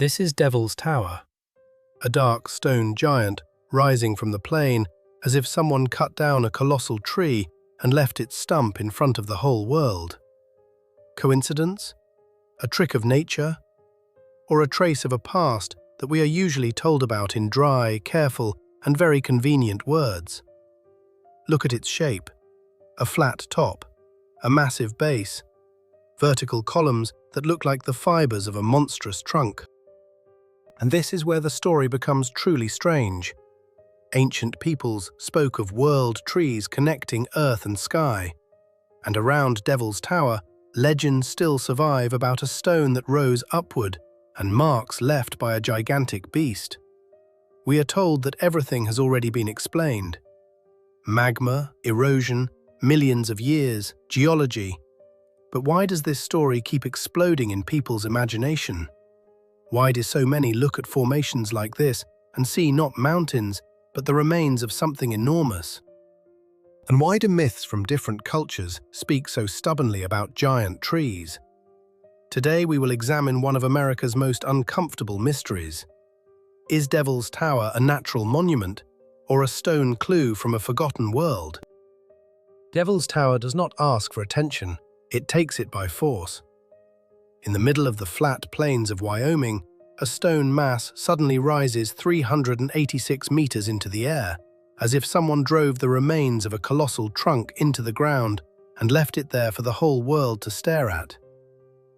This is Devil's Tower, a dark stone giant rising from the plain as if someone cut down a colossal tree and left its stump in front of the whole world. Coincidence? A trick of nature? Or a trace of a past that we are usually told about in dry, careful, and very convenient words? Look at its shape. A flat top, a massive base, vertical columns that look like the fibers of a monstrous trunk. And this is where the story becomes truly strange. Ancient peoples spoke of world trees connecting earth and sky. And around Devil's Tower, legends still survive about a stone that rose upward and marks left by a gigantic beast. We are told that everything has already been explained. Magma, erosion, millions of years, geology. But why does this story keep exploding in people's imagination? Why do so many look at formations like this and see not mountains, but the remains of something enormous? And why do myths from different cultures speak so stubbornly about giant trees? Today we will examine one of America's most uncomfortable mysteries. Is Devil's Tower a natural monument, or a stone clue from a forgotten world? Devil's Tower does not ask for attention, it takes it by force. In the middle of the flat plains of Wyoming, a stone mass suddenly rises 386 meters into the air, as if someone drove the remains of a colossal trunk into the ground and left it there for the whole world to stare at.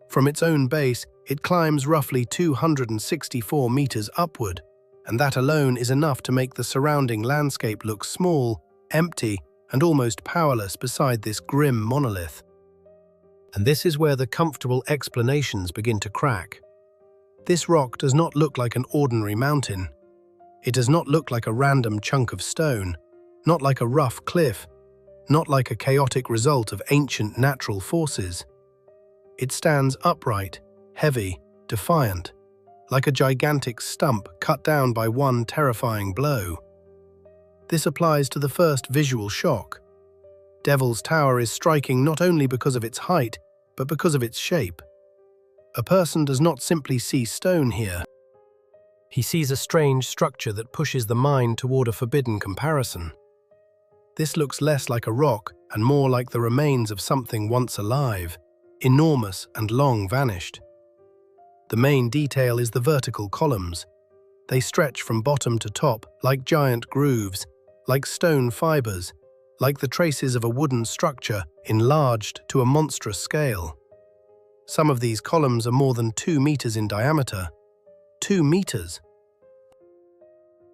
From its own base, it climbs roughly 264 meters upward, and that alone is enough to make the surrounding landscape look small, empty, and almost powerless beside this grim monolith. And this is where the comfortable explanations begin to crack. This rock does not look like an ordinary mountain. It does not look like a random chunk of stone, not like a rough cliff, not like a chaotic result of ancient natural forces. It stands upright, heavy, defiant, like a gigantic stump cut down by one terrifying blow. This applies to the first visual shock. Devil's Tower is striking not only because of its height, but because of its shape. A person does not simply see stone here. He sees a strange structure that pushes the mind toward a forbidden comparison. This looks less like a rock and more like the remains of something once alive, enormous and long vanished. The main detail is the vertical columns. They stretch from bottom to top like giant grooves, like stone fibers, like the traces of a wooden structure enlarged to a monstrous scale. Some of these columns are more than 2 meters in diameter. 2 meters!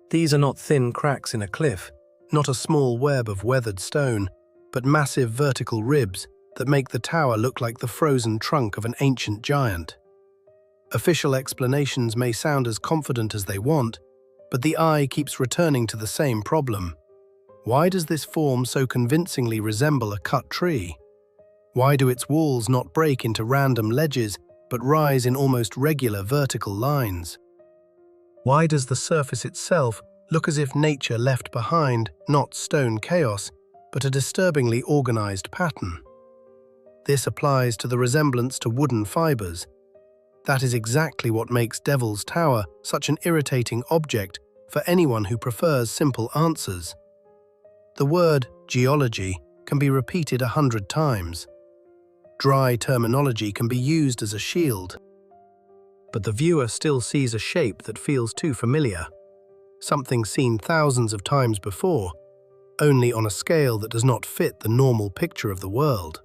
These are not thin cracks in a cliff, not a small web of weathered stone, but massive vertical ribs that make the tower look like the frozen trunk of an ancient giant. Official explanations may sound as confident as they want, but the eye keeps returning to the same problem. Why does this form so convincingly resemble a cut tree? Why do its walls not break into random ledges, but rise in almost regular vertical lines? Why does the surface itself look as if nature left behind not stone chaos, but a disturbingly organized pattern? This applies to the resemblance to wooden fibers. That is exactly what makes Devil's Tower such an irritating object for anyone who prefers simple answers. The word geology can be repeated 100 times. Dry terminology can be used as a shield. But the viewer still sees a shape that feels too familiar, something seen thousands of times before, only on a scale that does not fit the normal picture of the world.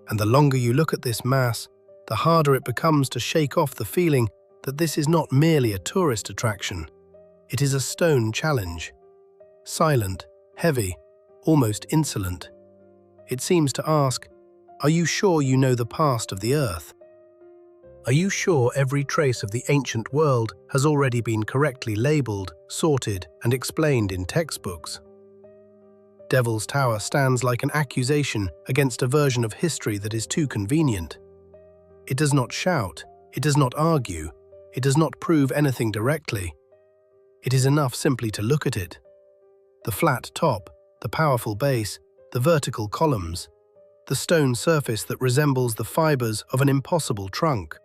And the longer you look at this mass, the harder it becomes to shake off the feeling that this is not merely a tourist attraction. It is a stone challenge. Silent, heavy, almost insolent. It seems to ask, are you sure you know the past of the earth? Are you sure every trace of the ancient world has already been correctly labeled, sorted, and explained in textbooks? Devil's Tower stands like an accusation against a version of history that is too convenient. It does not shout, it does not argue, it does not prove anything directly. It is enough simply to look at it. The flat top, the powerful base, the vertical columns, the stone surface that resembles the fibers of an impossible trunk.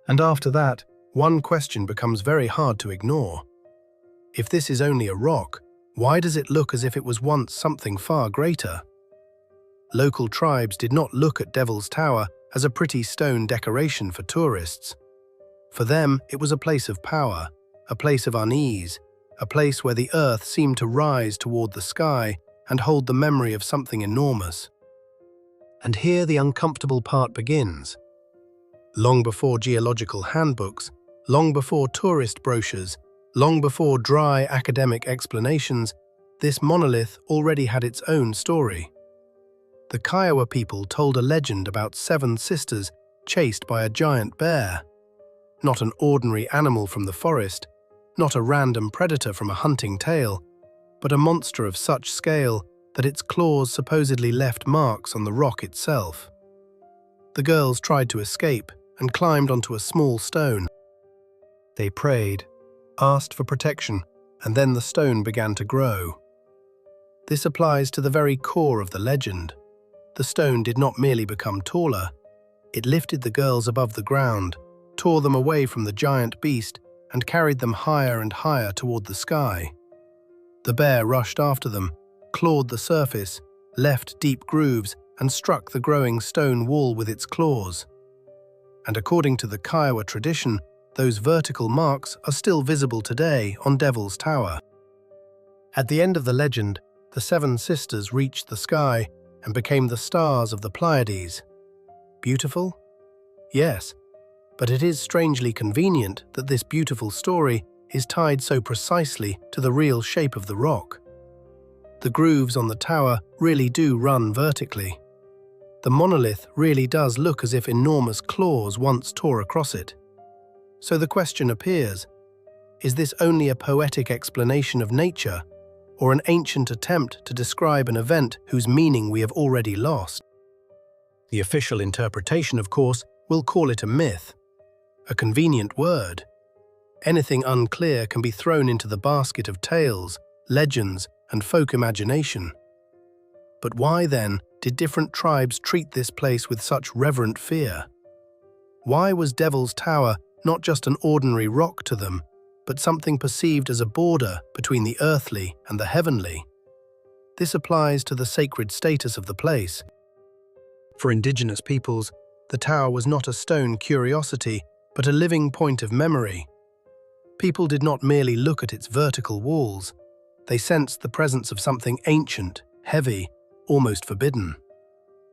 And after that, one question becomes very hard to ignore. If this is only a rock, why does it look as if it was once something far greater? Local tribes did not look at Devil's Tower as a pretty stone decoration for tourists. For them, it was a place of power, a place of unease, a place where the earth seemed to rise toward the sky and hold the memory of something enormous. And here the uncomfortable part begins. Long before geological handbooks, long before tourist brochures, long before dry academic explanations, this monolith already had its own story. The Kiowa people told a legend about 7 sisters chased by a giant bear. Not an ordinary animal from the forest, not a random predator from a hunting tale, but a monster of such scale that its claws supposedly left marks on the rock itself. The girls tried to escape and climbed onto a small stone. They prayed, asked for protection, and then the stone began to grow. This applies to the very core of the legend. The stone did not merely become taller, it lifted the girls above the ground, tore them away from the giant beast, and carried them higher and higher toward the sky. The bear rushed after them, clawed the surface, left deep grooves, and struck the growing stone wall with its claws. And according to the Kiowa tradition, those vertical marks are still visible today on Devil's Tower. At the end of the legend, the 7 sisters reached the sky and became the stars of the Pleiades. Beautiful? Yes, but it is strangely convenient that this beautiful story is tied so precisely to the real shape of the rock. The grooves on the tower really do run vertically. The monolith really does look as if enormous claws once tore across it. So the question appears, is this only a poetic explanation of nature, or an ancient attempt to describe an event whose meaning we have already lost? The official interpretation, of course, will call it a myth, a convenient word. Anything unclear can be thrown into the basket of tales, legends, and folk imagination. But why, then, did different tribes treat this place with such reverent fear? Why was Devil's Tower not just an ordinary rock to them, but something perceived as a border between the earthly and the heavenly? This applies to the sacred status of the place. For Indigenous peoples, the tower was not a stone curiosity, but a living point of memory. People did not merely look at its vertical walls, they sensed the presence of something ancient, heavy, almost forbidden.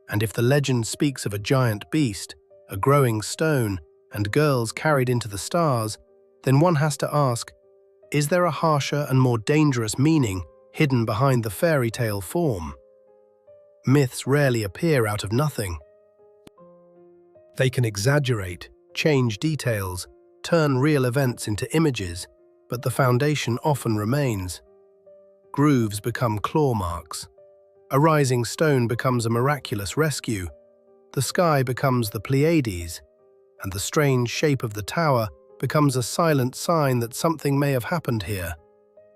And if the legend speaks of a giant beast, a growing stone, and girls carried into the stars, then one has to ask, is there a harsher and more dangerous meaning hidden behind the fairy tale form? Myths rarely appear out of nothing. They can exaggerate, change details, turn real events into images, but the foundation often remains. Grooves become claw marks. A rising stone becomes a miraculous rescue. The sky becomes the Pleiades, and the strange shape of the tower becomes a silent sign that something may have happened here,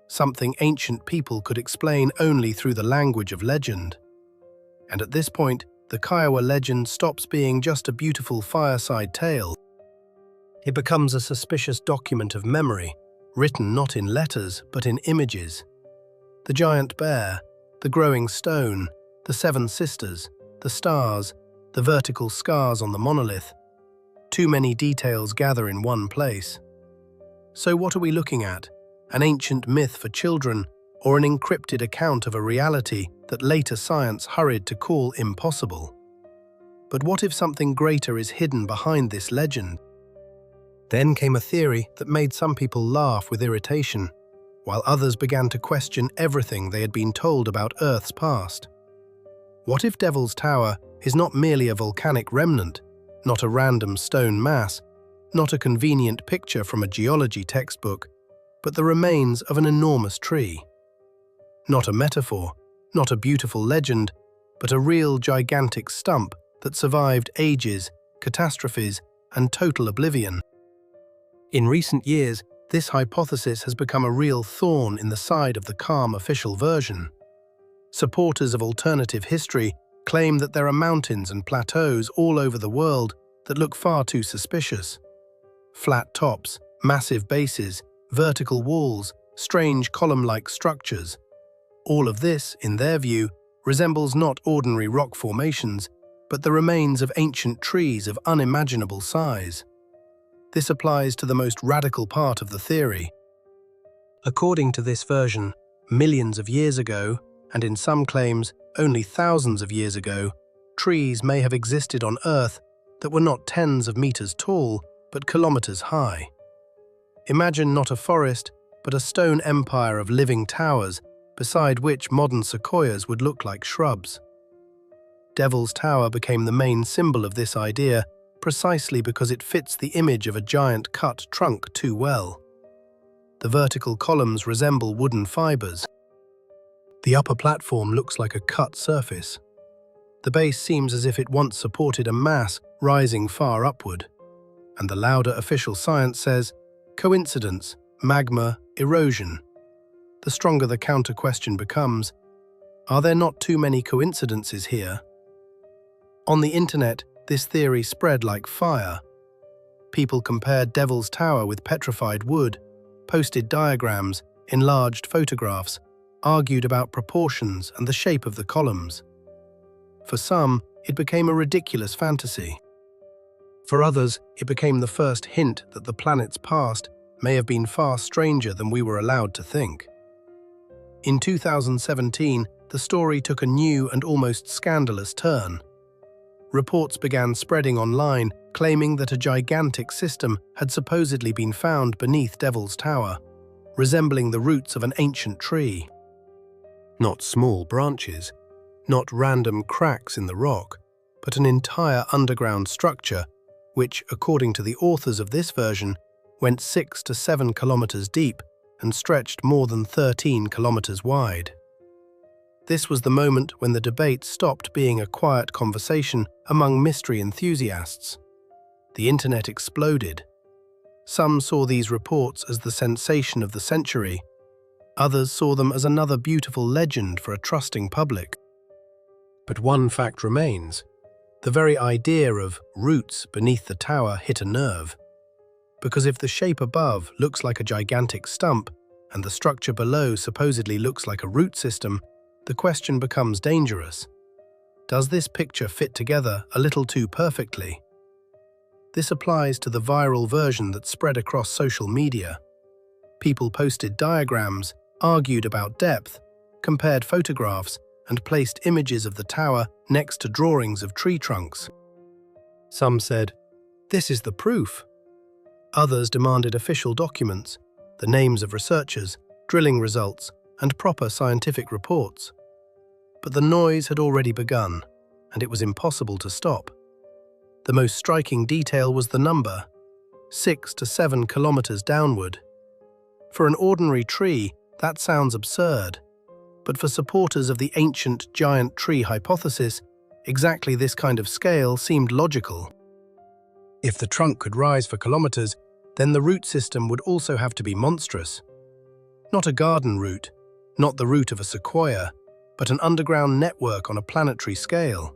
something ancient people could explain only through the language of legend. And at this point, the Kiowa legend stops being just a beautiful fireside tale. It becomes a suspicious document of memory, written not in letters but in images. The giant bear, the growing stone, the 7 sisters, the stars, the vertical scars on the monolith. Too many details gather in one place. So what are we looking at? An ancient myth for children, or an encrypted account of a reality that later science hurried to call impossible? But what if something greater is hidden behind this legend? Then came a theory that made some people laugh with irritation, while others began to question everything they had been told about Earth's past. What if Devil's Tower is not merely a volcanic remnant, not a random stone mass, not a convenient picture from a geology textbook, but the remains of an enormous tree? Not a metaphor, not a beautiful legend, but a real gigantic stump that survived ages, catastrophes, and total oblivion. In recent years, this hypothesis has become a real thorn in the side of the calm official version. Supporters of alternative history claim that there are mountains and plateaus all over the world that look far too suspicious. flat tops, massive bases, vertical walls, strange column-like structures. All of this, in their view, resembles not ordinary rock formations, but the remains of ancient trees of unimaginable size. This applies to the most radical part of the theory. According to this version, millions of years ago, and in some claims only thousands of years ago, trees may have existed on Earth that were not tens of meters tall, but kilometers high. Imagine not a forest, but a stone empire of living towers, beside which modern sequoias would look like shrubs. Devil's Tower became the main symbol of this idea precisely because it fits the image of a giant cut trunk too well. The vertical columns resemble wooden fibers. The upper platform looks like a cut surface. The base seems as if it once supported a mass rising far upward. And the louder official science says, coincidence, magma, erosion. The stronger the counter-question becomes, are there not too many coincidences here? On the internet, this theory spread like fire. People compared Devil's Tower with petrified wood, posted diagrams, enlarged photographs, argued about proportions and the shape of the columns. For some, it became a ridiculous fantasy. For others, it became the first hint that the planet's past may have been far stranger than we were allowed to think. In 2017, the story took a new and almost scandalous turn. Reports began spreading online, claiming that a gigantic system had supposedly been found beneath Devil's Tower, resembling the roots of an ancient tree. Not small branches, not random cracks in the rock, but an entire underground structure, which, according to the authors of this version, went 6 to 7 kilometers deep and stretched more than 13 kilometers wide. This was the moment when the debate stopped being a quiet conversation among mystery enthusiasts. The internet exploded. Some saw these reports as the sensation of the century. Others saw them as another beautiful legend for a trusting public. But one fact remains. The very idea of roots beneath the tower hit a nerve. Because if the shape above looks like a gigantic stump and the structure below supposedly looks like a root system, the question becomes dangerous. Does this picture fit together a little too perfectly? This applies to the viral version that spread across social media. People posted diagrams, argued about depth, compared photographs, and placed images of the tower next to drawings of tree trunks. Some said, "This is the proof." Others demanded official documents, the names of researchers, drilling results, and proper scientific reports. But the noise had already begun, and it was impossible to stop. The most striking detail was the number, 6 to 7 kilometers downward. For an ordinary tree, that sounds absurd. But for supporters of the ancient giant tree hypothesis, exactly this kind of scale seemed logical. If the trunk could rise for kilometers, then the root system would also have to be monstrous. Not a garden root, not the root of a sequoia, but an underground network on a planetary scale.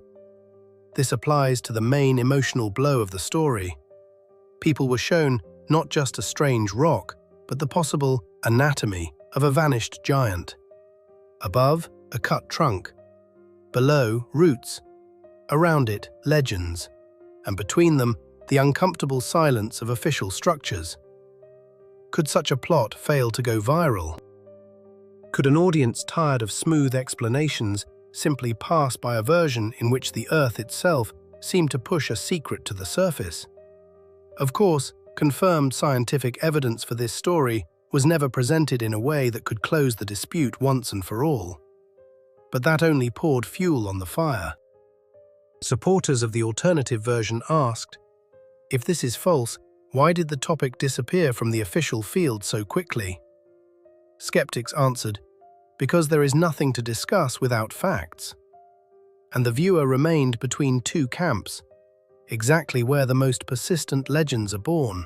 This applies to the main emotional blow of the story. People were shown not just a strange rock, but the possible anatomy of a vanished giant. Above, a cut trunk. Below, roots. Around it, legends. And between them, the uncomfortable silence of official structures. Could such a plot fail to go viral? Could an audience tired of smooth explanations simply pass by a version in which the Earth itself seemed to push a secret to the surface? Of course, confirmed scientific evidence for this story was never presented in a way that could close the dispute once and for all. But that only poured fuel on the fire. Supporters of the alternative version asked, if this is false, why did the topic disappear from the official field so quickly? Skeptics answered, because there is nothing to discuss without facts. And the viewer remained between two camps, exactly where the most persistent legends are born.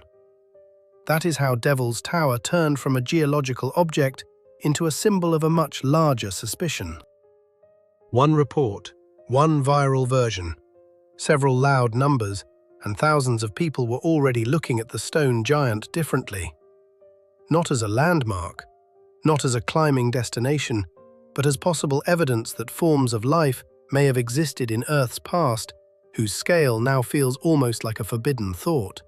That is how Devil's Tower turned from a geological object into a symbol of a much larger suspicion. One report, one viral version, several loud numbers, and thousands of people were already looking at the stone giant differently. Not as a landmark, not as a climbing destination, but as possible evidence that forms of life may have existed in Earth's past, whose scale now feels almost like a forbidden thought.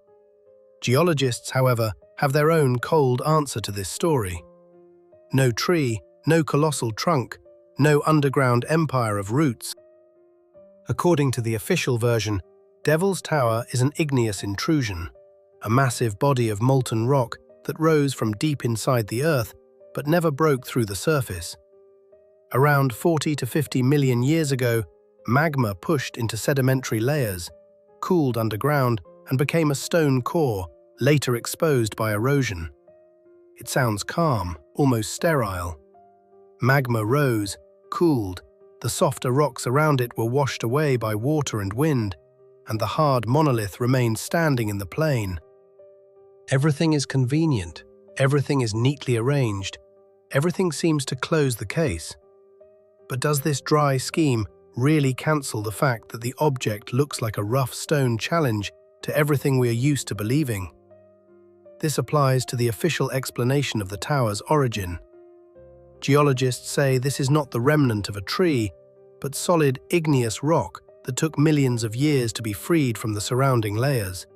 Geologists, however, have their own cold answer to this story. No tree, no colossal trunk, no underground empire of roots. According to the official version, Devil's Tower is an igneous intrusion, a massive body of molten rock that rose from deep inside the Earth but never broke through the surface. Around 40 to 50 million years ago, magma pushed into sedimentary layers, cooled underground, and became a stone core, later exposed by erosion. It sounds calm, almost sterile. Magma rose, cooled, the softer rocks around it were washed away by water and wind, and the hard monolith remained standing in the plain. Everything is convenient, everything is neatly arranged, everything seems to close the case. But does this dry scheme really cancel the fact that the object looks like a rough stone challenge to everything we are used to believing? This applies to the official explanation of the tower's origin. Geologists say this is not the remnant of a tree, but solid igneous rock that took millions of years to be freed from the surrounding layers.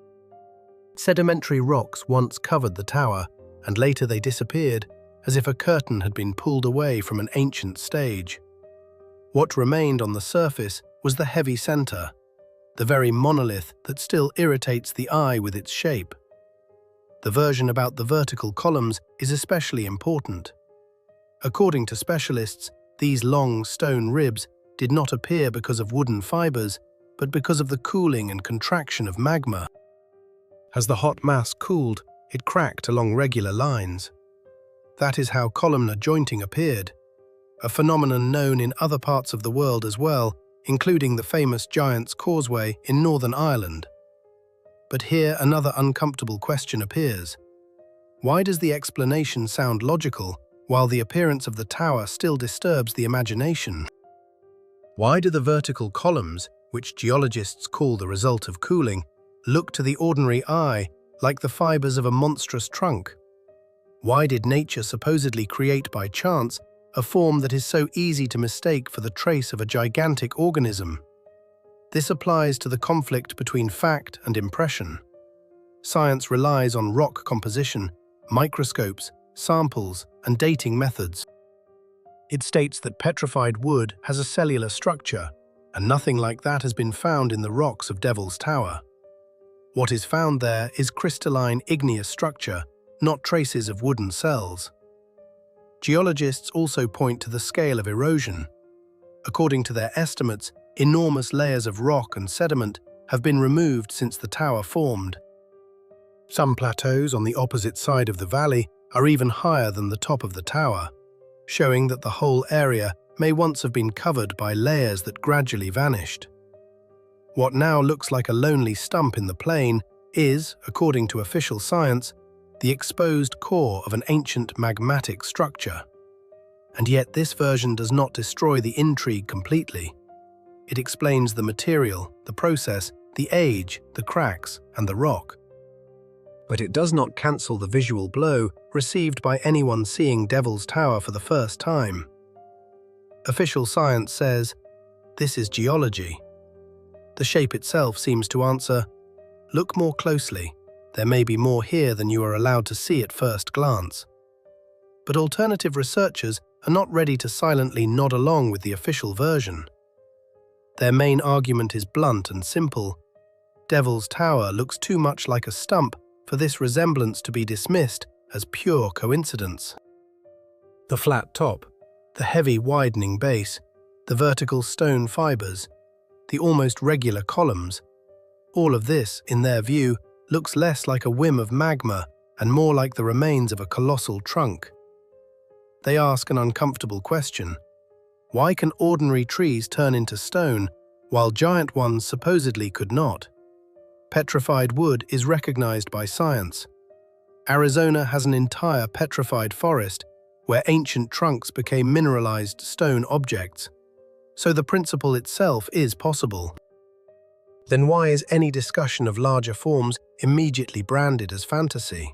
Sedimentary rocks once covered the tower, and later they disappeared, as if a curtain had been pulled away from an ancient stage. What remained on the surface was the heavy center, the very monolith that still irritates the eye with its shape. The version about the vertical columns is especially important. According to specialists, these long stone ribs did not appear because of wooden fibers, but because of the cooling and contraction of magma. As the hot mass cooled, it cracked along regular lines. That is how columnar jointing appeared, a phenomenon known in other parts of the world as well, including the famous Giant's Causeway in Northern Ireland. But here another uncomfortable question appears. Why does the explanation sound logical, while the appearance of the tower still disturbs the imagination? Why do the vertical columns, which geologists call the result of cooling, look to the ordinary eye like the fibers of a monstrous trunk? Why did nature supposedly create by chance a form that is so easy to mistake for the trace of a gigantic organism? This applies to the conflict between fact and impression. Science relies on rock composition, microscopes, samples, and dating methods. It states that petrified wood has a cellular structure, and nothing like that has been found in the rocks of Devil's Tower. What is found there is crystalline igneous structure, not traces of wooden cells. Geologists also point to the scale of erosion. According to their estimates, enormous layers of rock and sediment have been removed since the tower formed. Some plateaus on the opposite side of the valley are even higher than the top of the tower, showing that the whole area may once have been covered by layers that gradually vanished. What now looks like a lonely stump in the plain is, according to official science, the exposed core of an ancient magmatic structure. And yet this version does not destroy the intrigue completely. It explains the material, the process, the age, the cracks, and the rock. But it does not cancel the visual blow received by anyone seeing Devil's Tower for the first time. Official science says, this is geology. The shape itself seems to answer, look more closely, there may be more here than you are allowed to see at first glance. But alternative researchers are not ready to silently nod along with the official version. Their main argument is blunt and simple. Devil's Tower looks too much like a stump for this resemblance to be dismissed as pure coincidence. The flat top, the heavy widening base, the vertical stone fibers, the almost regular columns, all of this, in their view, looks less like a whim of magma and more like the remains of a colossal trunk. They ask an uncomfortable question. Why can ordinary trees turn into stone, while giant ones supposedly could not? Petrified wood is recognized by science. Arizona has an entire petrified forest where ancient trunks became mineralized stone objects. So the principle itself is possible. then why is any discussion of larger forms immediately branded as fantasy?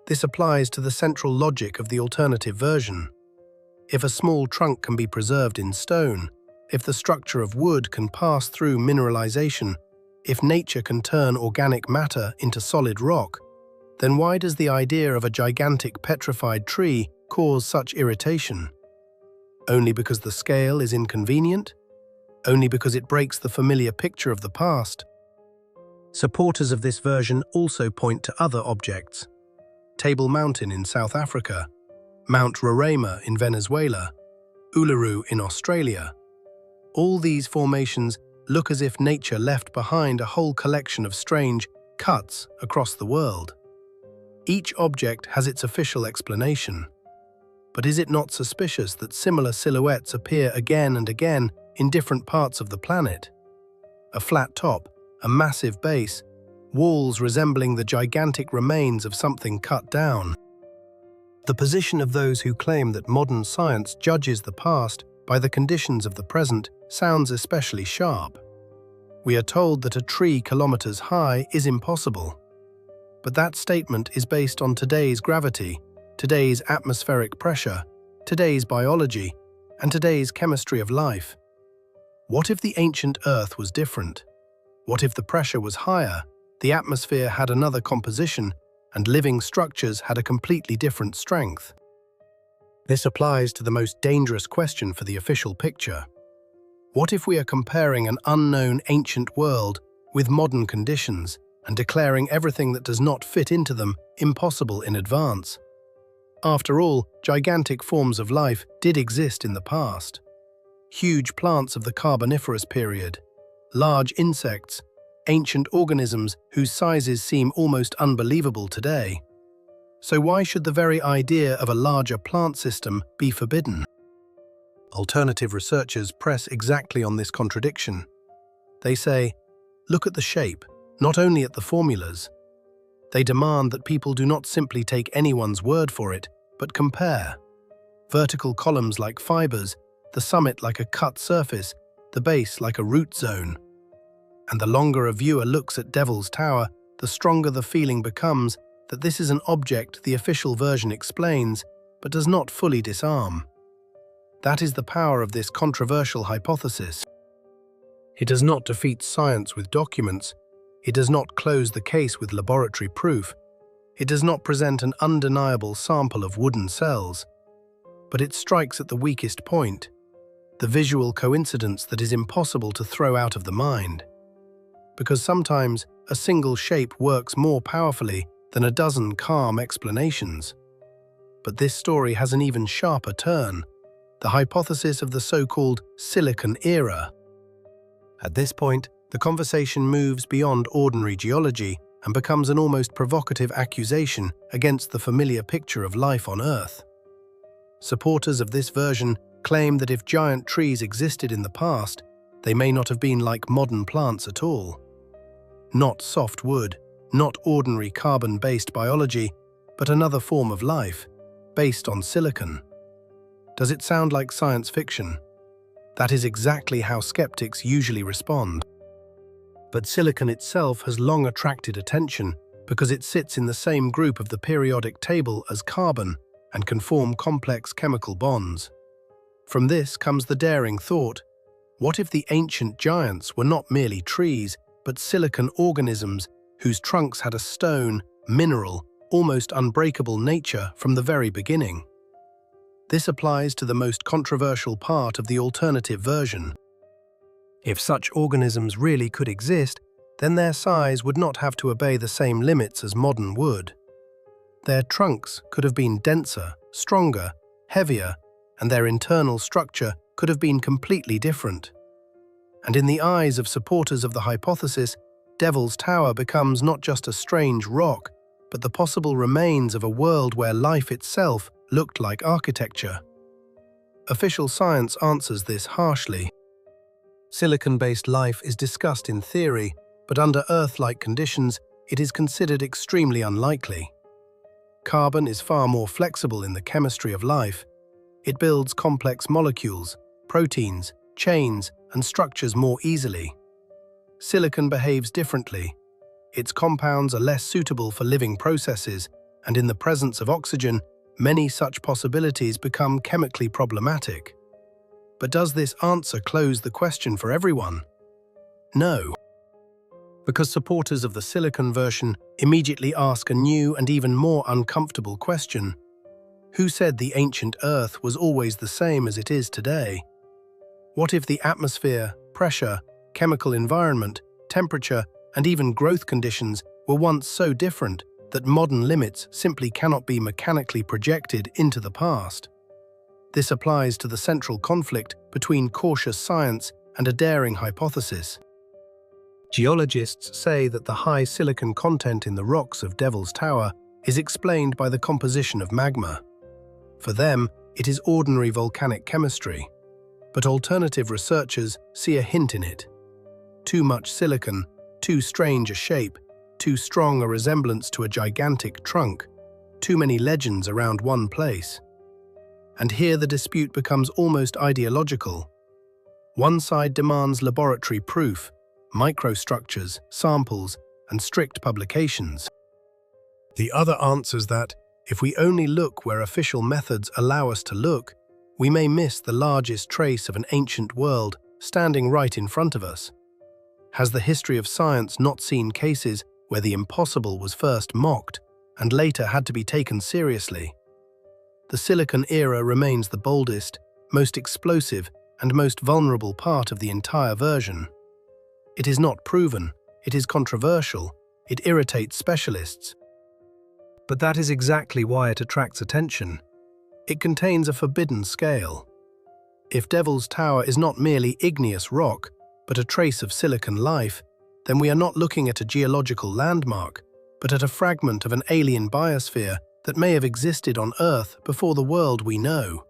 This applies to the central logic of the alternative version. If a small trunk can be preserved in stone, if the structure of wood can pass through mineralization, if nature can turn organic matter into solid rock, then why does the idea of a gigantic petrified tree cause such irritation? Only because the scale is inconvenient? Only because it breaks the familiar picture of the past? Supporters of this version also point to other objects. Table Mountain in South Africa, Mount Roraima in Venezuela, Uluru in Australia. All these formations look as if nature left behind a whole collection of strange cuts across the world. Each object has its official explanation. But is it not suspicious that similar silhouettes appear again and again in different parts of the planet? A flat top, a massive base, walls resembling the gigantic remains of something cut down. The position of those who claim that modern science judges the past by the conditions of the present sounds especially sharp. We are told that a tree kilometers high is impossible. But that statement is based on today's gravity, today's atmospheric pressure, today's biology, and today's chemistry of life. What if the ancient Earth was different? What if the pressure was higher, the atmosphere had another composition, and living structures had a completely different strength? This applies to the most dangerous question for the official picture. What if we are comparing an unknown ancient world with modern conditions and declaring everything that does not fit into them impossible in advance? After all, gigantic forms of life did exist in the past. Huge plants of the Carboniferous period, large insects, ancient organisms whose sizes seem almost unbelievable today. So why should the very idea of a larger plant system be forbidden? Alternative researchers press exactly on this contradiction. They say, look at the shape, not only at the formulas. They demand that people do not simply take anyone's word for it, but compare. Vertical columns like fibers, the summit like a cut surface, the base like a root zone. And the longer a viewer looks at Devil's Tower, the stronger the feeling becomes that this is an object the official version explains, but does not fully disarm. That is the power of this controversial hypothesis. It does not defeat science with documents. It does not close the case with laboratory proof. It does not present an undeniable sample of wooden cells. But it strikes at the weakest point, the visual coincidence that is impossible to throw out of the mind. Because sometimes a single shape works more powerfully than a dozen calm explanations. But this story has an even sharper turn, the hypothesis of the so-called Silicon Era. At this point, the conversation moves beyond ordinary geology and becomes an almost provocative accusation against the familiar picture of life on Earth. Supporters of this version claim that if giant trees existed in the past, they may not have been like modern plants at all. Not soft wood, not ordinary carbon-based biology, but another form of life, based on silicon. Does it sound like science fiction? That is exactly how skeptics usually respond. But silicon itself has long attracted attention because it sits in the same group of the periodic table as carbon and can form complex chemical bonds. From this comes the daring thought, what if the ancient giants were not merely trees, but silicon organisms whose trunks had a stone, mineral, almost unbreakable nature from the very beginning? This applies to the most controversial part of the alternative version. If such organisms really could exist, then their size would not have to obey the same limits as modern wood. Their trunks could have been denser, stronger, heavier, and their internal structure could have been completely different. And in the eyes of supporters of the hypothesis, Devil's Tower becomes not just a strange rock, but the possible remains of a world where life itself looked like architecture. Official science answers this harshly. Silicon-based life is discussed in theory, but under Earth-like conditions, it is considered extremely unlikely. Carbon is far more flexible in the chemistry of life. It builds complex molecules, proteins, chains, and structures more easily. silicon behaves differently. Its compounds are less suitable for living processes, and in the presence of oxygen, many such possibilities become chemically problematic. But does this answer close the question for everyone? No. Because supporters of the silicon version immediately ask a new and even more uncomfortable question. Who said the ancient Earth was always the same as it is today? What if the atmosphere, pressure, chemical environment, temperature, and even growth conditions were once so different that modern limits simply cannot be mechanically projected into the past? This applies to the central conflict between cautious science and a daring hypothesis. Geologists say that the high silicon content in the rocks of Devil's Tower is explained by the composition of magma. For them, it is ordinary volcanic chemistry, but alternative researchers see a hint in it. Too much silicon, too strange a shape, too strong a resemblance to a gigantic trunk, too many legends around one place. And here the dispute becomes almost ideological. One side demands laboratory proof, microstructures, samples, and strict publications. The other answers that, if we only look where official methods allow us to look, we may miss the largest trace of an ancient world standing right in front of us. Has the history of science not seen cases where the impossible was first mocked and later had to be taken seriously? The Silicon era remains the boldest, most explosive, and most vulnerable part of the entire version. It is not proven, it is controversial, it irritates specialists. But that is exactly why it attracts attention. It contains a forbidden scale. If Devil's Tower is not merely igneous rock, but a trace of silicon life, then we are not looking at a geological landmark, but at a fragment of an alien biosphere that may have existed on Earth before the world we know.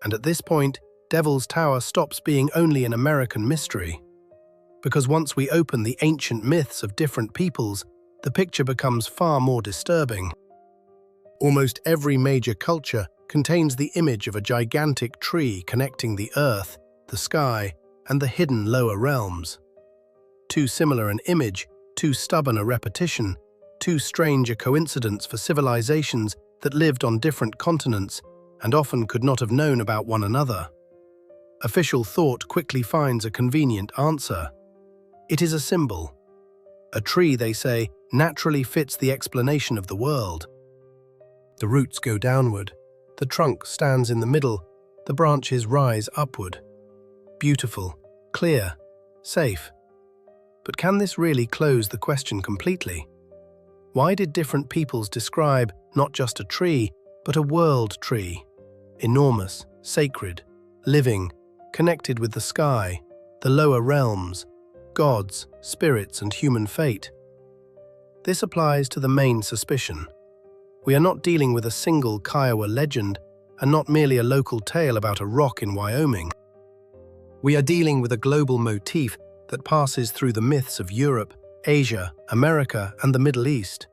And at this point, Devil's Tower stops being only an American mystery. Because once we open the ancient myths of different peoples, the picture becomes far more disturbing. Almost every major culture contains the image of a gigantic tree connecting the earth, the sky, and the hidden lower realms. Too similar an image, too stubborn a repetition, too strange a coincidence for civilizations that lived on different continents and often could not have known about one another. Official thought quickly finds a convenient answer. It is a symbol. A tree, they say, naturally fits the explanation of the world. The roots go downward, the trunk stands in the middle, the branches rise upward. Beautiful, clear, safe. But can this really close the question completely? Why did different peoples describe not just a tree, but a world tree? Enormous, sacred, living, connected with the sky, the lower realms, gods, spirits, and human fate. This applies to the main suspicion. We are not dealing with a single Kiowa legend and not merely a local tale about a rock in Wyoming. We are dealing with a global motif that passes through the myths of Europe, Asia, America, and the Middle East.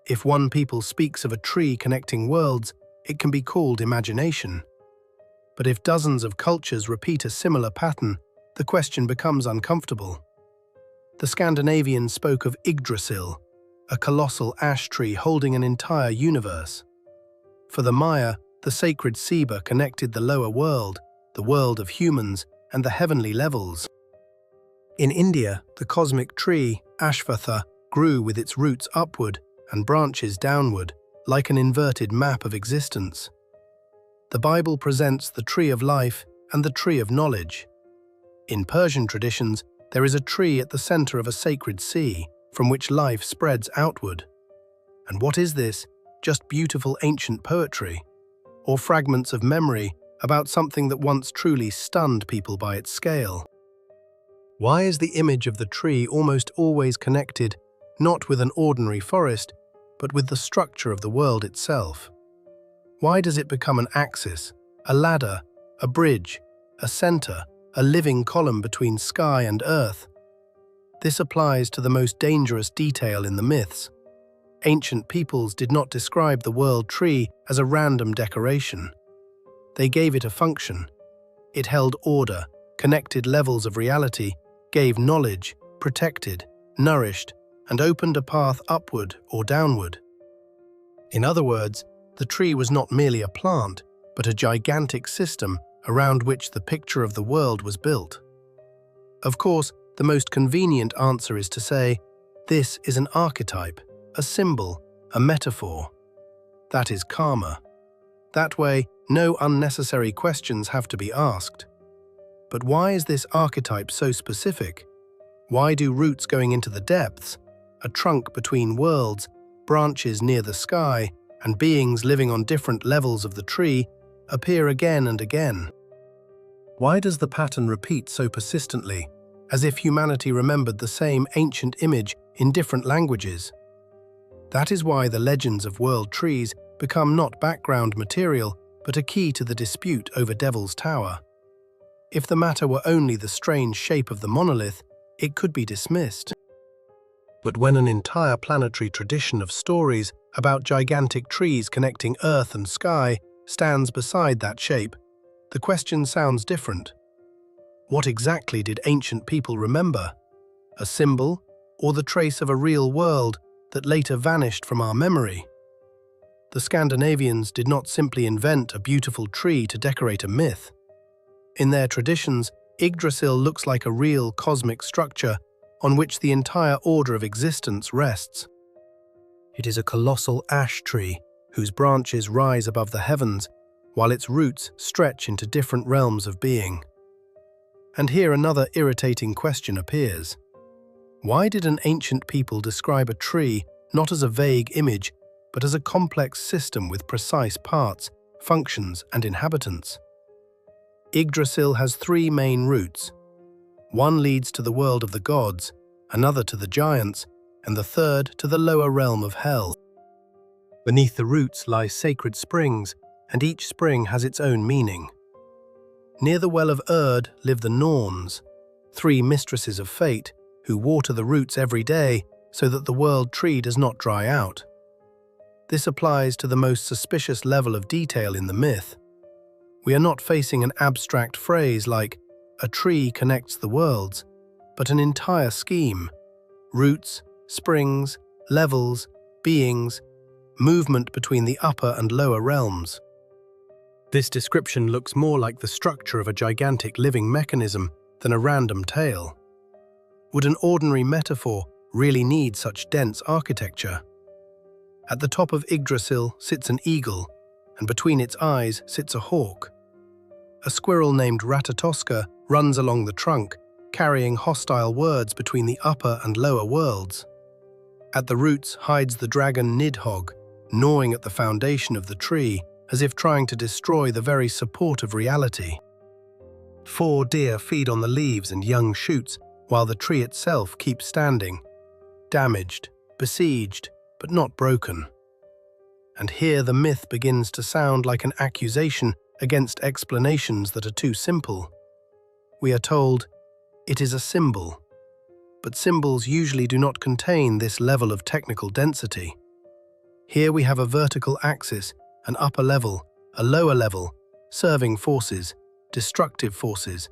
If one people speaks of a tree connecting worlds, it can be called imagination. But if dozens of cultures repeat a similar pattern, the question becomes uncomfortable. The Scandinavians spoke of Yggdrasil, a colossal ash tree holding an entire universe. For the Maya, the sacred ceiba connected the lower world, the world of humans, and the heavenly levels. In India, the cosmic tree, Ashvatha, grew with its roots upward and branches downward, like an inverted map of existence. The Bible presents the tree of life and the tree of knowledge. In Persian traditions, there is a tree at the center of a sacred sea, from which life spreads outward. And what is this? Just beautiful ancient poetry? Or fragments of memory about something that once truly stunned people by its scale? Why is the image of the tree almost always connected, not with an ordinary forest, but with the structure of the world itself? Why does it become an axis, a ladder, a bridge, a center, a living column between sky and earth? This applies to the most dangerous detail in the myths. Ancient peoples did not describe the world tree as a random decoration. They gave it a function. It held order, connected levels of reality, gave knowledge, protected, nourished, and opened a path upward or downward. In other words, the tree was not merely a plant, but a gigantic system around which the picture of the world was built. Of course, the most convenient answer is to say, this is an archetype, a symbol, a metaphor. That is karma. That way, no unnecessary questions have to be asked. But why is this archetype so specific? Why do roots going into the depths, a trunk between worlds, branches near the sky, and beings living on different levels of the tree appear again and again? Why does the pattern repeat so persistently, as if humanity remembered the same ancient image in different languages? That is why the legends of world trees become not background material, but a key to the dispute over Devil's Tower. If the matter were only the strange shape of the monolith, it could be dismissed. But when an entire planetary tradition of stories about gigantic trees connecting earth and sky stands beside that shape, the question sounds different. What exactly did ancient people remember? A symbol, or the trace of a real world that later vanished from our memory? The Scandinavians did not simply invent a beautiful tree to decorate a myth. In their traditions, Yggdrasil looks like a real cosmic structure on which the entire order of existence rests. It is a colossal ash tree whose branches rise above the heavens, while its roots stretch into different realms of being. And here another irritating question appears. Why did an ancient people describe a tree not as a vague image, but as a complex system with precise parts, functions, and inhabitants? Yggdrasil has three main routes. One leads to the world of the gods, another to the giants, and the third to the lower realm of hell. Beneath the roots lie sacred springs, and each spring has its own meaning. Near the well of Erd live the Norns, three mistresses of fate, who water the roots every day so that the world tree does not dry out. This applies to the most suspicious level of detail in the myth. We are not facing an abstract phrase like, a tree connects the worlds, but an entire scheme. Roots, springs, levels, beings, movement between the upper and lower realms. This description looks more like the structure of a gigantic living mechanism than a random tale. Would an ordinary metaphor really need such dense architecture? At the top of Yggdrasil sits an eagle, and between its eyes sits a hawk. A squirrel named Ratatoska runs along the trunk, carrying hostile words between the upper and lower worlds. At the roots hides the dragon Nidhogg, gnawing at the foundation of the tree, as if trying to destroy the very support of reality. 4 deer feed on the leaves and young shoots, while the tree itself keeps standing, damaged, besieged, but not broken. And here the myth begins to sound like an accusation against explanations that are too simple. We are told, it is a symbol. But symbols usually do not contain this level of technical density. Here we have a vertical axis, an upper level, a lower level, serving forces, destructive forces,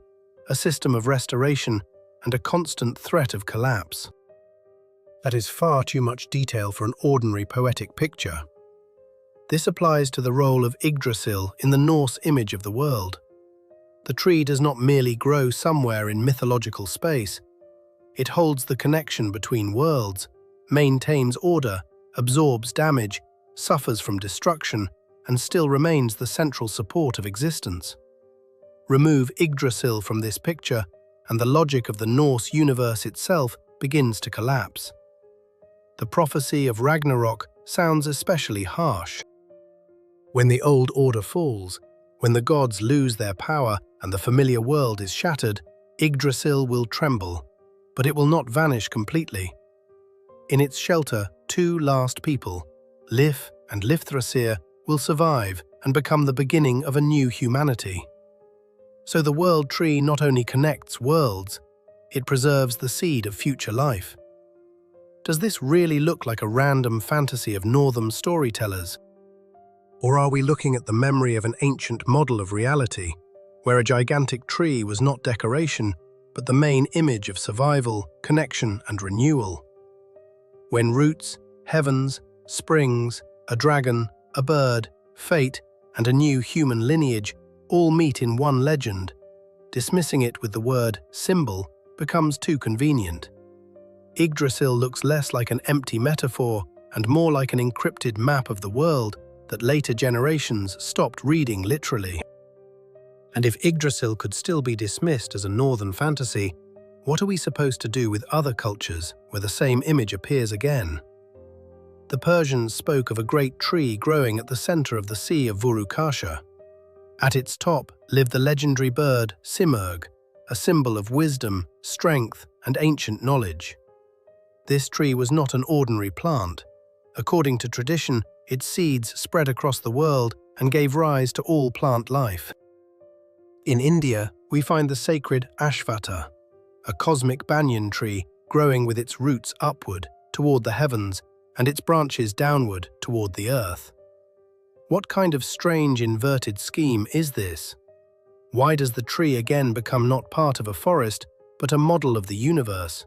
a system of restoration, and a constant threat of collapse. That is far too much detail for an ordinary poetic picture. This applies to the role of Yggdrasil in the Norse image of the world. The tree does not merely grow somewhere in mythological space. It holds the connection between worlds, maintains order, absorbs damage, suffers from destruction, and still remains the central support of existence. Remove Yggdrasil from this picture, and the logic of the Norse universe itself begins to collapse. The prophecy of Ragnarok sounds especially harsh. When the old order falls, when the gods lose their power and the familiar world is shattered, Yggdrasil will tremble, but it will not vanish completely. In its shelter, 2 last people, Lif and Lifthrasir, will survive and become the beginning of a new humanity. So the world tree not only connects worlds, it preserves the seed of future life. Does this really look like a random fantasy of northern storytellers? Or are we looking at the memory of an ancient model of reality, where a gigantic tree was not decoration, but the main image of survival, connection, and renewal. When roots, heavens, springs, a dragon, a bird, fate, and a new human lineage all meet in one legend, dismissing it with the word symbol becomes too convenient. Yggdrasil looks less like an empty metaphor and more like an encrypted map of the world that later generations stopped reading literally. And if Yggdrasil could still be dismissed as a northern fantasy, what are we supposed to do with other cultures where the same image appears again? The Persians spoke of a great tree growing at the center of the Sea of Vurukasha. At its top lived the legendary bird Simurgh, a symbol of wisdom, strength, and ancient knowledge. This tree was not an ordinary plant. According to tradition, its seeds spread across the world and gave rise to all plant life. In India, we find the sacred Ashvatta, a cosmic banyan tree growing with its roots upward toward the heavens and its branches downward toward the earth. What kind of strange inverted scheme is this? Why does the tree again become not part of a forest, but a model of the universe?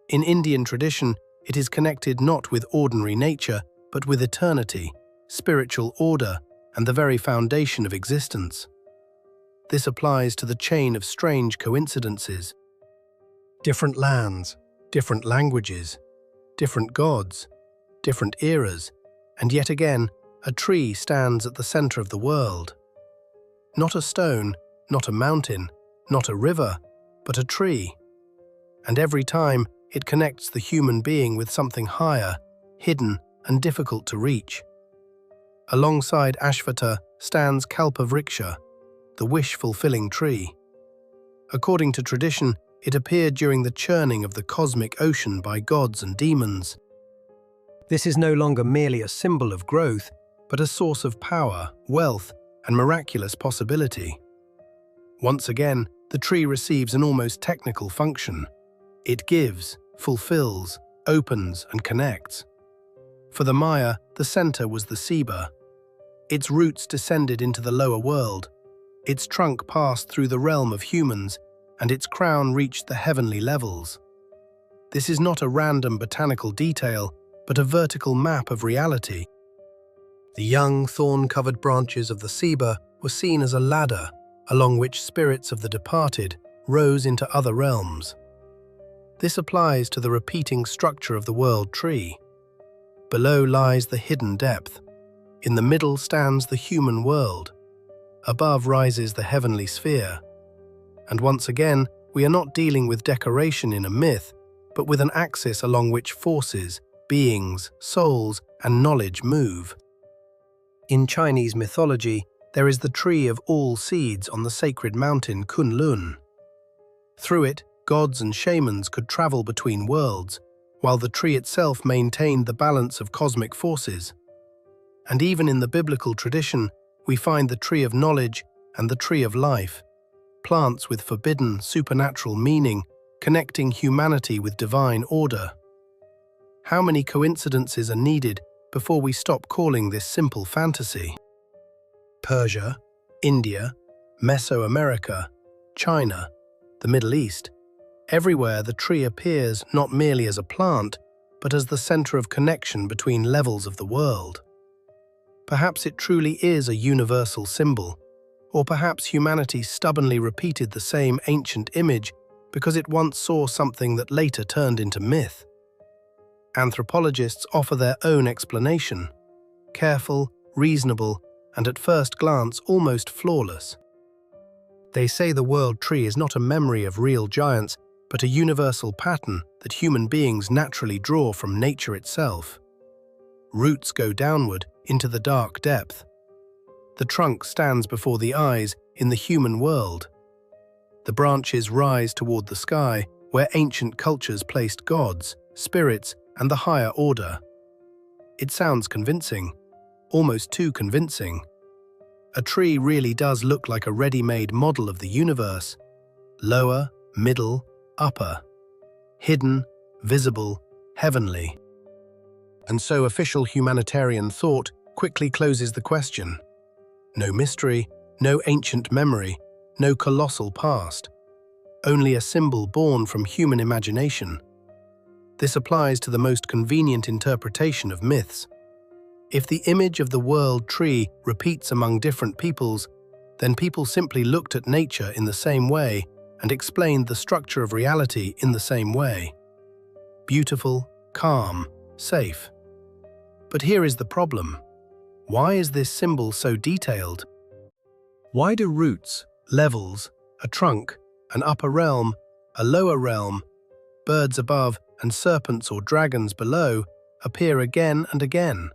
In Indian tradition, it is connected not with ordinary nature, but with eternity, spiritual order, and the very foundation of existence. This applies to the chain of strange coincidences. Different lands, different languages, different gods, different eras, and yet again, a tree stands at the center of the world. Not a stone, not a mountain, not a river, but a tree. And every time, it connects the human being with something higher, hidden, and difficult to reach. Alongside Ashvatta stands Kalpavriksha, the wish-fulfilling tree. According to tradition, it appeared during the churning of the cosmic ocean by gods and demons. This is no longer merely a symbol of growth, but a source of power, wealth, and miraculous possibility. Once again, the tree receives an almost technical function. It gives, fulfills, opens, and connects. For the Maya, the center was the Seba. Its roots descended into the lower world. Its trunk passed through the realm of humans, and its crown reached the heavenly levels. This is not a random botanical detail, but a vertical map of reality. The young, thorn-covered branches of the Seba were seen as a ladder, along which spirits of the departed rose into other realms. This applies to the repeating structure of the world tree. Below lies the hidden depth. In the middle stands the human world. Above rises the heavenly sphere. And once again, we are not dealing with decoration in a myth, but with an axis along which forces, beings, souls, and knowledge move. In Chinese mythology, there is the tree of all seeds on the sacred mountain Kunlun. Through it, gods and shamans could travel between worlds, while the tree itself maintained the balance of cosmic forces. And even in the biblical tradition, we find the tree of knowledge and the tree of life, plants with forbidden, supernatural meaning, connecting humanity with divine order. How many coincidences are needed before we stop calling this simple fantasy? Persia, India, Mesoamerica, China, the Middle East. Everywhere the tree appears not merely as a plant, but as the center of connection between levels of the world. Perhaps it truly is a universal symbol, or perhaps humanity stubbornly repeated the same ancient image because it once saw something that later turned into myth. Anthropologists offer their own explanation, careful, reasonable, and at first glance almost flawless. They say the world tree is not a memory of real giants, but a universal pattern that human beings naturally draw from nature itself. Roots go downward into the dark depth. The trunk stands before the eyes in the human world. The branches rise toward the sky, where ancient cultures placed gods, spirits, and the higher order. It sounds convincing, almost too convincing. A tree really does look like a ready-made model of the universe. Lower, middle, upper. Hidden, visible, heavenly. And so official humanitarian thought quickly closes the question. No mystery, no ancient memory, no colossal past. only a symbol born from human imagination. This applies to the most convenient interpretation of myths. If the image of the world tree repeats among different peoples, then people simply looked at nature in the same way and explained the structure of reality in the same way. Beautiful, calm, safe. But here is the problem. Why is this symbol so detailed? Why do roots, levels, a trunk, an upper realm, a lower realm, birds above, and serpents or dragons below appear again and again?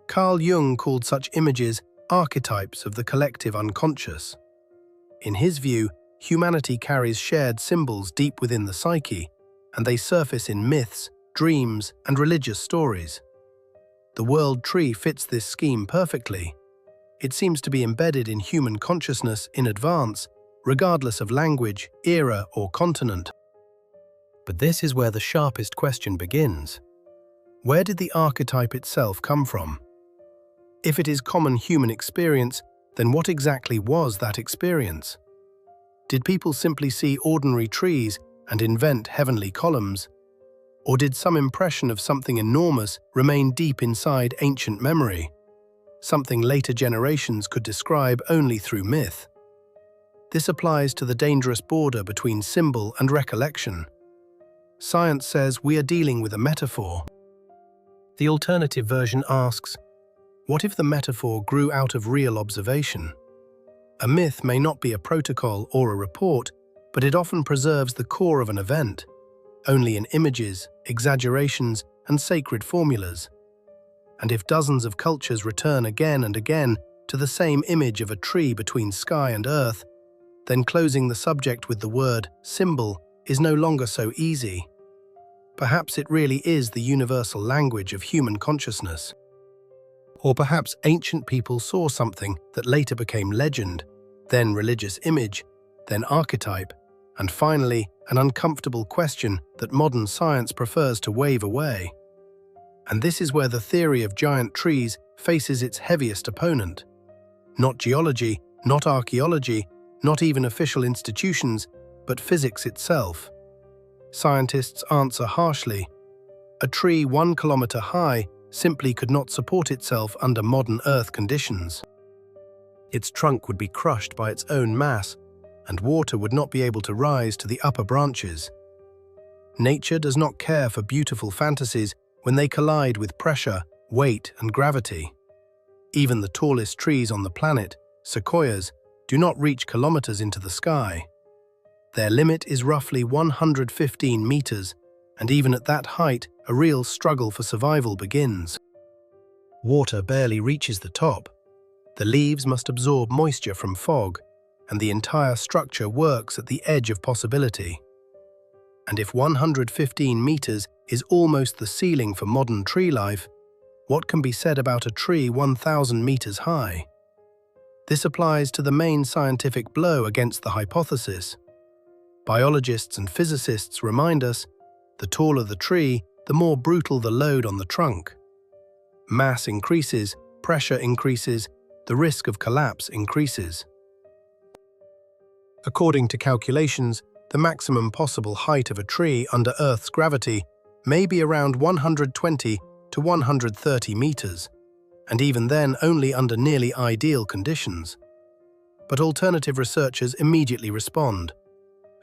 Carl Jung called such images archetypes of the collective unconscious. In his view, humanity carries shared symbols deep within the psyche, and they surface in myths, dreams, and religious stories. The world tree fits this scheme perfectly. It seems to be embedded in human consciousness in advance, regardless of language, era, or continent. But this is where the sharpest question begins. Where did the archetype itself come from? If it is common human experience, then what exactly was that experience? Did people simply see ordinary trees and invent heavenly columns? Or did some impression of something enormous remain deep inside ancient memory? Something later generations could describe only through myth. This applies to the dangerous border between symbol and recollection. Science says we are dealing with a metaphor. The alternative version asks, what if the metaphor grew out of real observation? A myth may not be a protocol or a report, but it often preserves the core of an event, only in images, exaggerations, and sacred formulas. And if dozens of cultures return again and again to the same image of a tree between sky and earth, then closing the subject with the word symbol is no longer so easy. Perhaps it really is the universal language of human consciousness. Or perhaps ancient people saw something that later became legend, then religious image, then archetype, and finally an uncomfortable question that modern science prefers to wave away. And this is where the theory of giant trees faces its heaviest opponent. Not geology, not archaeology, not even official institutions, but physics itself. Scientists answer harshly. A tree 1 kilometer high simply could not support itself under modern Earth conditions. Its trunk would be crushed by its own mass, and water would not be able to rise to the upper branches. Nature does not care for beautiful fantasies when they collide with pressure, weight, and gravity. Even the tallest trees on the planet, sequoias, do not reach kilometers into the sky. Their limit is roughly 115 meters, and even at that height, a real struggle for survival begins. Water barely reaches the top. The leaves must absorb moisture from fog, and the entire structure works at the edge of possibility. And if 115 meters is almost the ceiling for modern tree life, what can be said about a tree 1,000 meters high? This applies to the main scientific blow against the hypothesis. Biologists and physicists remind us, the taller the tree, the more brutal the load on the trunk. Mass increases, pressure increases, the risk of collapse increases. According to calculations, the maximum possible height of a tree under Earth's gravity may be around 120 to 130 meters, and even then only under nearly ideal conditions. But alternative researchers immediately respond.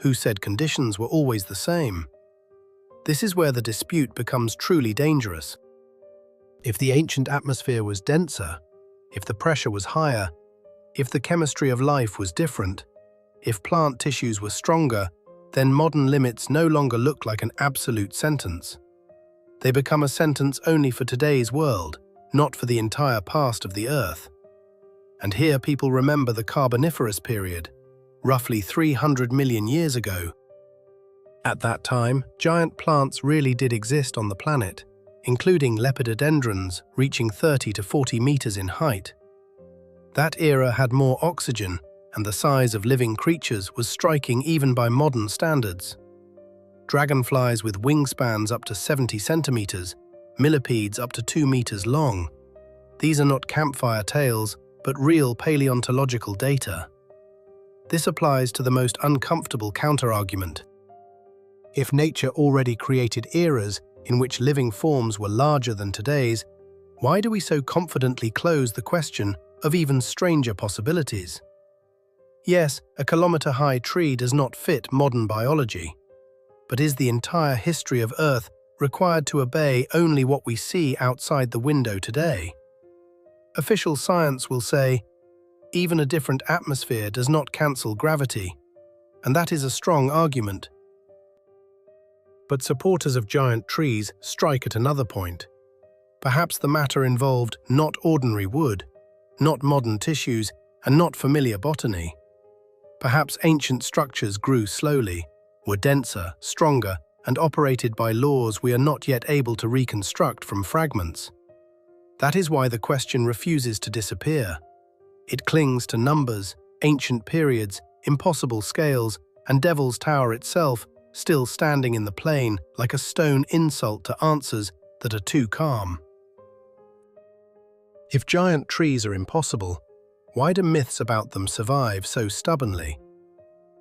Who said conditions were always the same? This is where the dispute becomes truly dangerous. If the ancient atmosphere was denser, if the pressure was higher, if the chemistry of life was different, if plant tissues were stronger, then modern limits no longer look like an absolute sentence. They become a sentence only for today's world, not for the entire past of the Earth. And here people remember the Carboniferous period, roughly 300 million years ago. At that time, giant plants really did exist on the planet, including lepidodendrons reaching 30 to 40 meters in height. That era had more oxygen, and the size of living creatures was striking even by modern standards. Dragonflies with wingspans up to 70 centimeters, millipedes up to 2 meters long. These are not campfire tales, but real paleontological data. This applies to the most uncomfortable counterargument. If nature already created eras in which living forms were larger than today's, why do we so confidently close the question of even stranger possibilities? Yes, a kilometer-high tree does not fit modern biology, but is the entire history of Earth required to obey only what we see outside the window today? Official science will say, even a different atmosphere does not cancel gravity, and that is a strong argument. But supporters of giant trees strike at another point. Perhaps the matter involved not ordinary wood, not modern tissues, and not familiar botany. Perhaps ancient structures grew slowly, were denser, stronger, and operated by laws we are not yet able to reconstruct from fragments. That is why the question refuses to disappear. It clings to numbers, ancient periods, impossible scales, and Devil's Tower itself still standing in the plain like a stone insult to answers that are too calm. If giant trees are impossible, why do myths about them survive so stubbornly?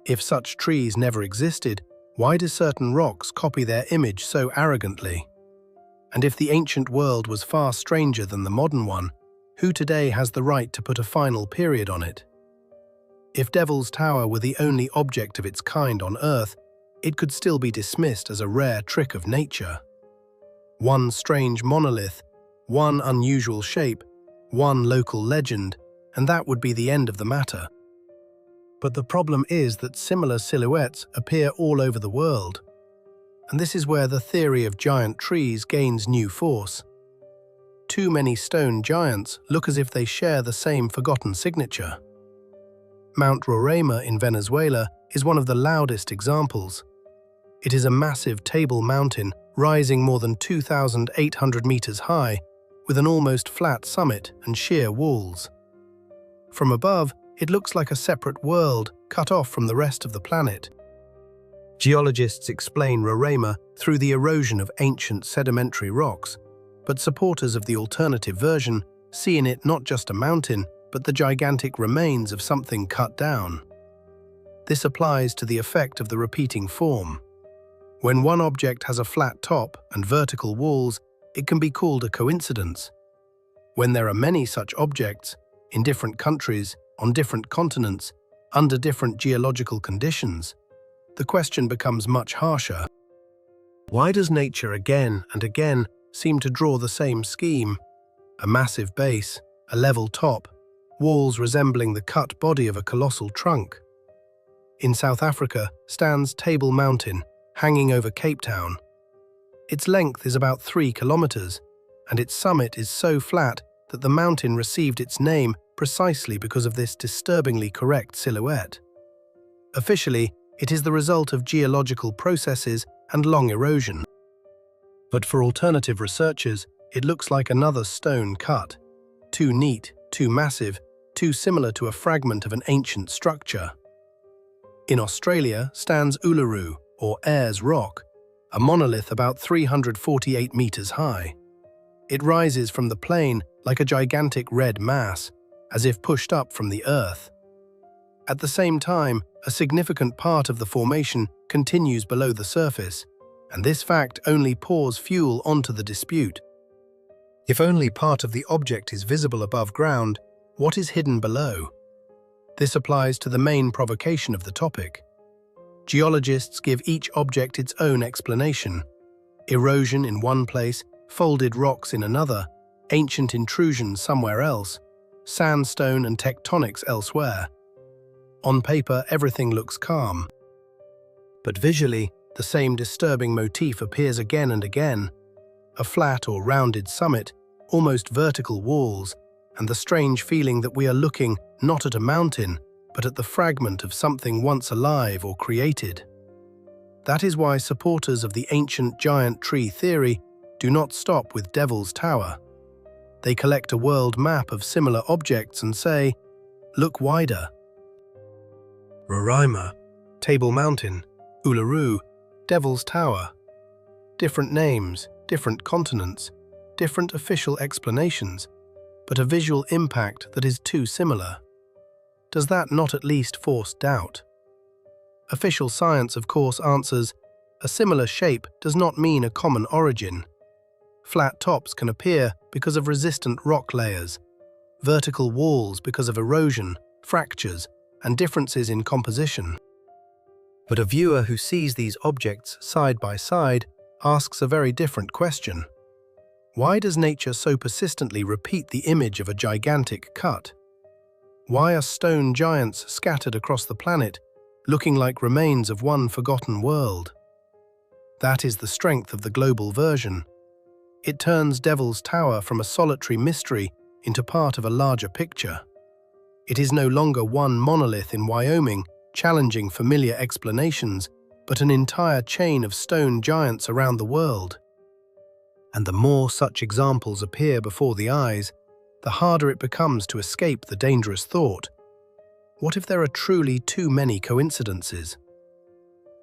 If such trees never existed, why do certain rocks copy their image so arrogantly? And if the ancient world was far stranger than the modern one, who today has the right to put a final period on it? If Devil's Tower were the only object of its kind on Earth, it could still be dismissed as a rare trick of nature. One strange monolith, one unusual shape, one local legend, and that would be the end of the matter. But the problem is that similar silhouettes appear all over the world, and this is where the theory of giant trees gains new force. Too many stone giants look as if they share the same forgotten signature. Mount Roraima in Venezuela is one of the loudest examples. It is a massive table mountain rising more than 2,800 meters high, with an almost flat summit and sheer walls. From above, it looks like a separate world cut off from the rest of the planet. Geologists explain Roraima through the erosion of ancient sedimentary rocks, but supporters of the alternative version see in it not just a mountain, but the gigantic remains of something cut down. This applies to the effect of the repeating form. When one object has a flat top and vertical walls, it can be called a coincidence. When there are many such objects, in different countries, on different continents, under different geological conditions, the question becomes much harsher. Why does nature again and again seem to draw the same scheme? A massive base, a level top, walls resembling the cut body of a colossal trunk. In South Africa stands Table Mountain, hanging over Cape Town. Its length is about 3 kilometers, and its summit is so flat that the mountain received its name precisely because of this disturbingly correct silhouette. Officially, it is the result of geological processes and long erosion. But for alternative researchers, it looks like another stone cut. Too neat, too massive, too similar to a fragment of an ancient structure. In Australia stands Uluru, or Ayers Rock, a monolith about 348 meters high. It rises from the plain like a gigantic red mass, as if pushed up from the earth. At the same time, a significant part of the formation continues below the surface, and this fact only pours fuel onto the dispute. If only part of the object is visible above ground, what is hidden below? This applies to the main provocation of the topic. Geologists give each object its own explanation. Erosion in one place, folded rocks in another, ancient intrusion somewhere else, sandstone and tectonics elsewhere. On paper, everything looks calm. But visually, the same disturbing motif appears again and again. A flat or rounded summit, almost vertical walls, and the strange feeling that we are looking not at a mountain, but at the fragment of something once alive or created. That is why supporters of the ancient giant tree theory do not stop with Devil's Tower. They collect a world map of similar objects and say, look wider. Roraima, Table Mountain, Uluru, Devil's Tower. Different names, different continents, different official explanations, but a visual impact that is too similar. does that not at least force doubt? Official science, of course, answers, a similar shape does not mean a common origin. Flat tops can appear because of resistant rock layers, vertical walls because of erosion, fractures, and differences in composition. But a viewer who sees these objects side by side asks a very different question. Why does nature so persistently repeat the image of a gigantic cut? Why are stone giants scattered across the planet, looking like remains of one forgotten world? That is the strength of the global version. It turns Devil's Tower from a solitary mystery into part of a larger picture. It is no longer one monolith in Wyoming challenging familiar explanations, but an entire chain of stone giants around the world. And the more such examples appear before the eyes, the harder it becomes to escape the dangerous thought. What if there are truly too many coincidences?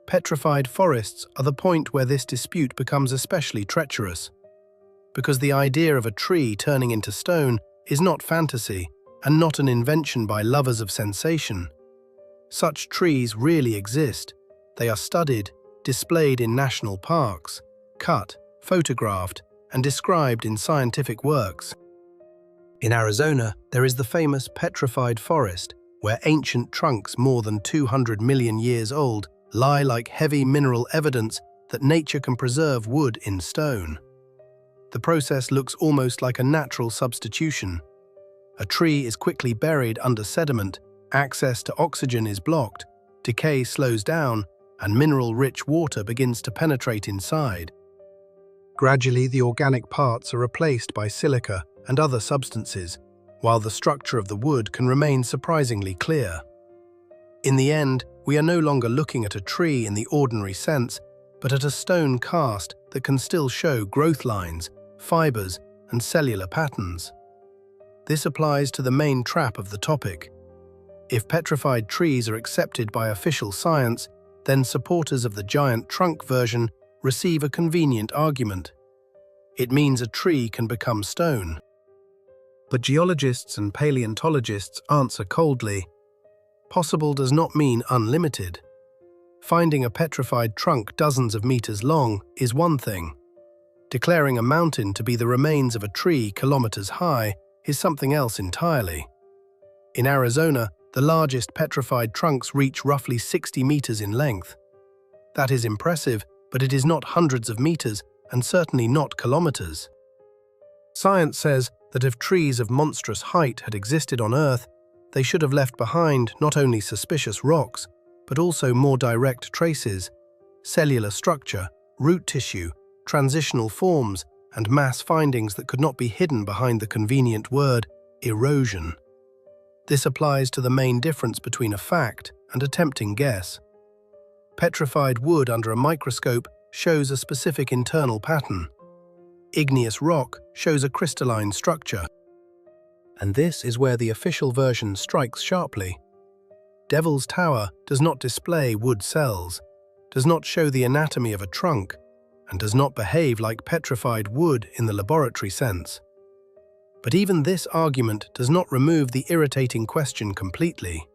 Petrified forests are the point where this dispute becomes especially treacherous, because the idea of a tree turning into stone is not fantasy and not an invention by lovers of sensation. Such trees really exist. They are studied, displayed in national parks, cut, photographed, and described in scientific works. In Arizona, there is the famous Petrified Forest, where ancient trunks more than 200 million years old lie like heavy mineral evidence that nature can preserve wood in stone. The process looks almost like a natural substitution. A tree is quickly buried under sediment, access to oxygen is blocked, decay slows down, and mineral-rich water begins to penetrate inside. Gradually, the organic parts are replaced by silica and other substances, while the structure of the wood can remain surprisingly clear. In the end, we are no longer looking at a tree in the ordinary sense, but at a stone cast that can still show growth lines, fibers, and cellular patterns. This applies to the main trap of the topic. If petrified trees are accepted by official science, then supporters of the giant trunk version receive a convenient argument. It means a tree can become stone. But geologists and paleontologists answer coldly. Possible does not mean unlimited. Finding a petrified trunk dozens of meters long is one thing. Declaring a mountain to be the remains of a tree kilometers high is something else entirely. In Arizona, the largest petrified trunks reach roughly 60 meters in length. That is impressive, but it is not hundreds of meters and certainly not kilometers. Science says that if trees of monstrous height had existed on Earth, they should have left behind not only suspicious rocks, but also more direct traces, cellular structure, root tissue, transitional forms, and mass findings that could not be hidden behind the convenient word erosion. This applies to the main difference between a fact and a tempting guess. Petrified wood under a microscope shows a specific internal pattern. Igneous rock shows a crystalline structure. And this is where the official version strikes sharply. Devil's Tower does not display wood cells, does not show the anatomy of a trunk, and does not behave like petrified wood in the laboratory sense. But even this argument does not remove the irritating question completely.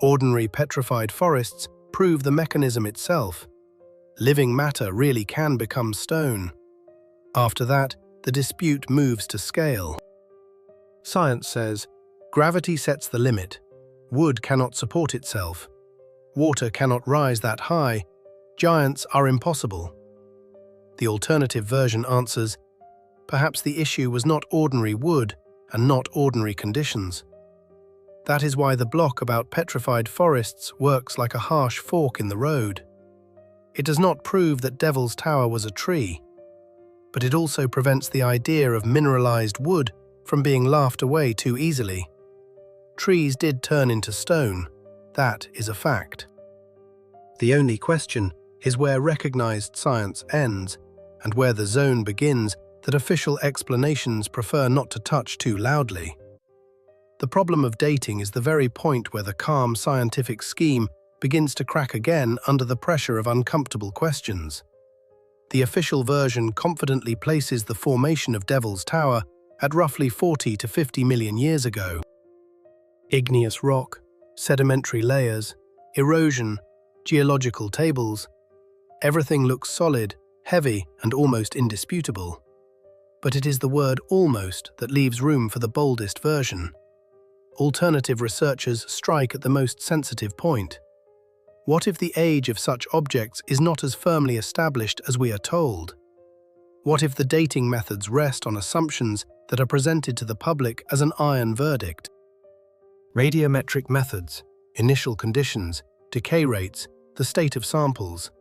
Ordinary petrified forests prove the mechanism itself. Living matter really can become stone. After that, the dispute moves to scale. Science says, gravity sets the limit. Wood cannot support itself. Water cannot rise that high. Giants are impossible. The alternative version answers, perhaps the issue was not ordinary wood and not ordinary conditions. That is why the block about petrified forests works like a harsh fork in the road. It does not prove that Devil's Tower was a tree, but it also prevents the idea of mineralized wood from being laughed away too easily. Trees did turn into stone. That is a fact. The only question is where recognized science ends and where the zone begins that official explanations prefer not to touch too loudly. The problem of dating is the very point where the calm scientific scheme begins to crack again under the pressure of uncomfortable questions. The official version confidently places the formation of Devil's Tower at roughly 40 to 50 million years ago. Igneous rock, sedimentary layers, erosion, geological tables. Everything looks solid, heavy, and almost indisputable. But it is the word almost that leaves room for the boldest version. Alternative researchers strike at the most sensitive point. What if the age of such objects is not as firmly established as we are told? What if the dating methods rest on assumptions that are presented to the public as an iron verdict? Radiometric methods, initial conditions, decay rates, the state of samples.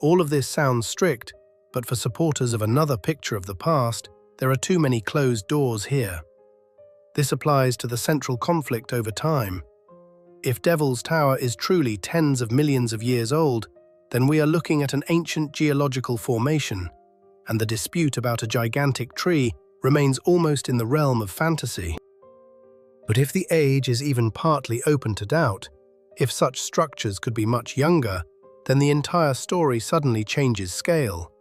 All of this sounds strict, but for supporters of another picture of the past, there are too many closed doors here. This applies to the central conflict over time. If Devil's Tower is truly tens of millions of years old, then we are looking at an ancient geological formation, and the dispute about a gigantic tree remains almost in the realm of fantasy. But if the age is even partly open to doubt, if such structures could be much younger, then the entire story suddenly changes scale.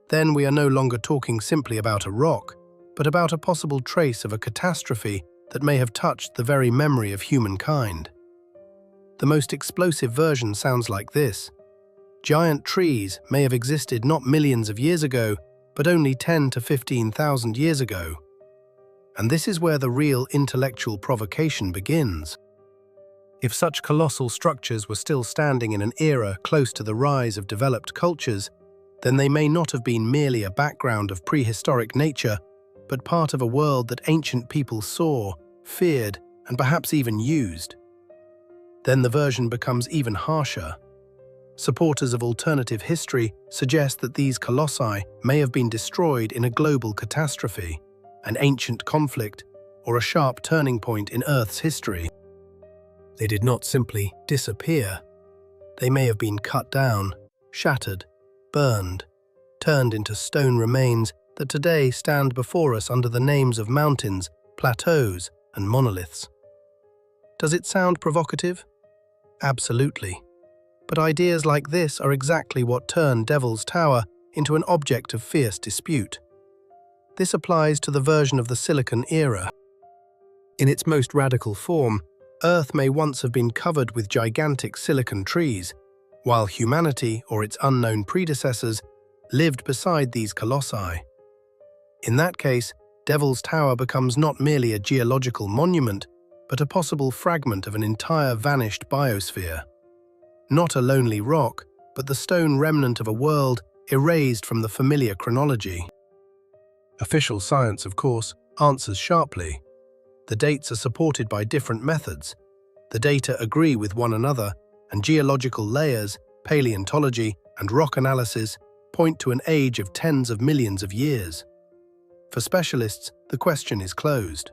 Then we are no longer talking simply about a rock, but about a possible trace of a catastrophe that may have touched the very memory of humankind. The most explosive version sounds like this. Giant trees may have existed not millions of years ago, but only 10 to 15,000 years ago. And this is where the real intellectual provocation begins. If such colossal structures were still standing in an era close to the rise of developed cultures, then they may not have been merely a background of prehistoric nature, but part of a world that ancient people saw, feared, and perhaps even used. Then the version becomes even harsher. Supporters of alternative history suggest that these colossi may have been destroyed in a global catastrophe, an ancient conflict, or a sharp turning point in Earth's history. They did not simply disappear. They may have been cut down, shattered, burned, turned into stone remains that today stand before us under the names of mountains, plateaus, and monoliths. Does it sound provocative? Absolutely. But ideas like this are exactly what turn Devil's Tower into an object of fierce dispute. This applies to the version of the Silicon era. In its most radical form, Earth may once have been covered with gigantic silicon trees, while humanity, or its unknown predecessors, lived beside these colossi. In that case, Devil's Tower becomes not merely a geological monument, but a possible fragment of an entire vanished biosphere. Not a lonely rock, but the stone remnant of a world erased from the familiar chronology. Official science, of course, answers sharply. The dates are supported by different methods. The data agree with one another, and geological layers, paleontology, and rock analysis point to an age of tens of millions of years. For specialists, the question is closed.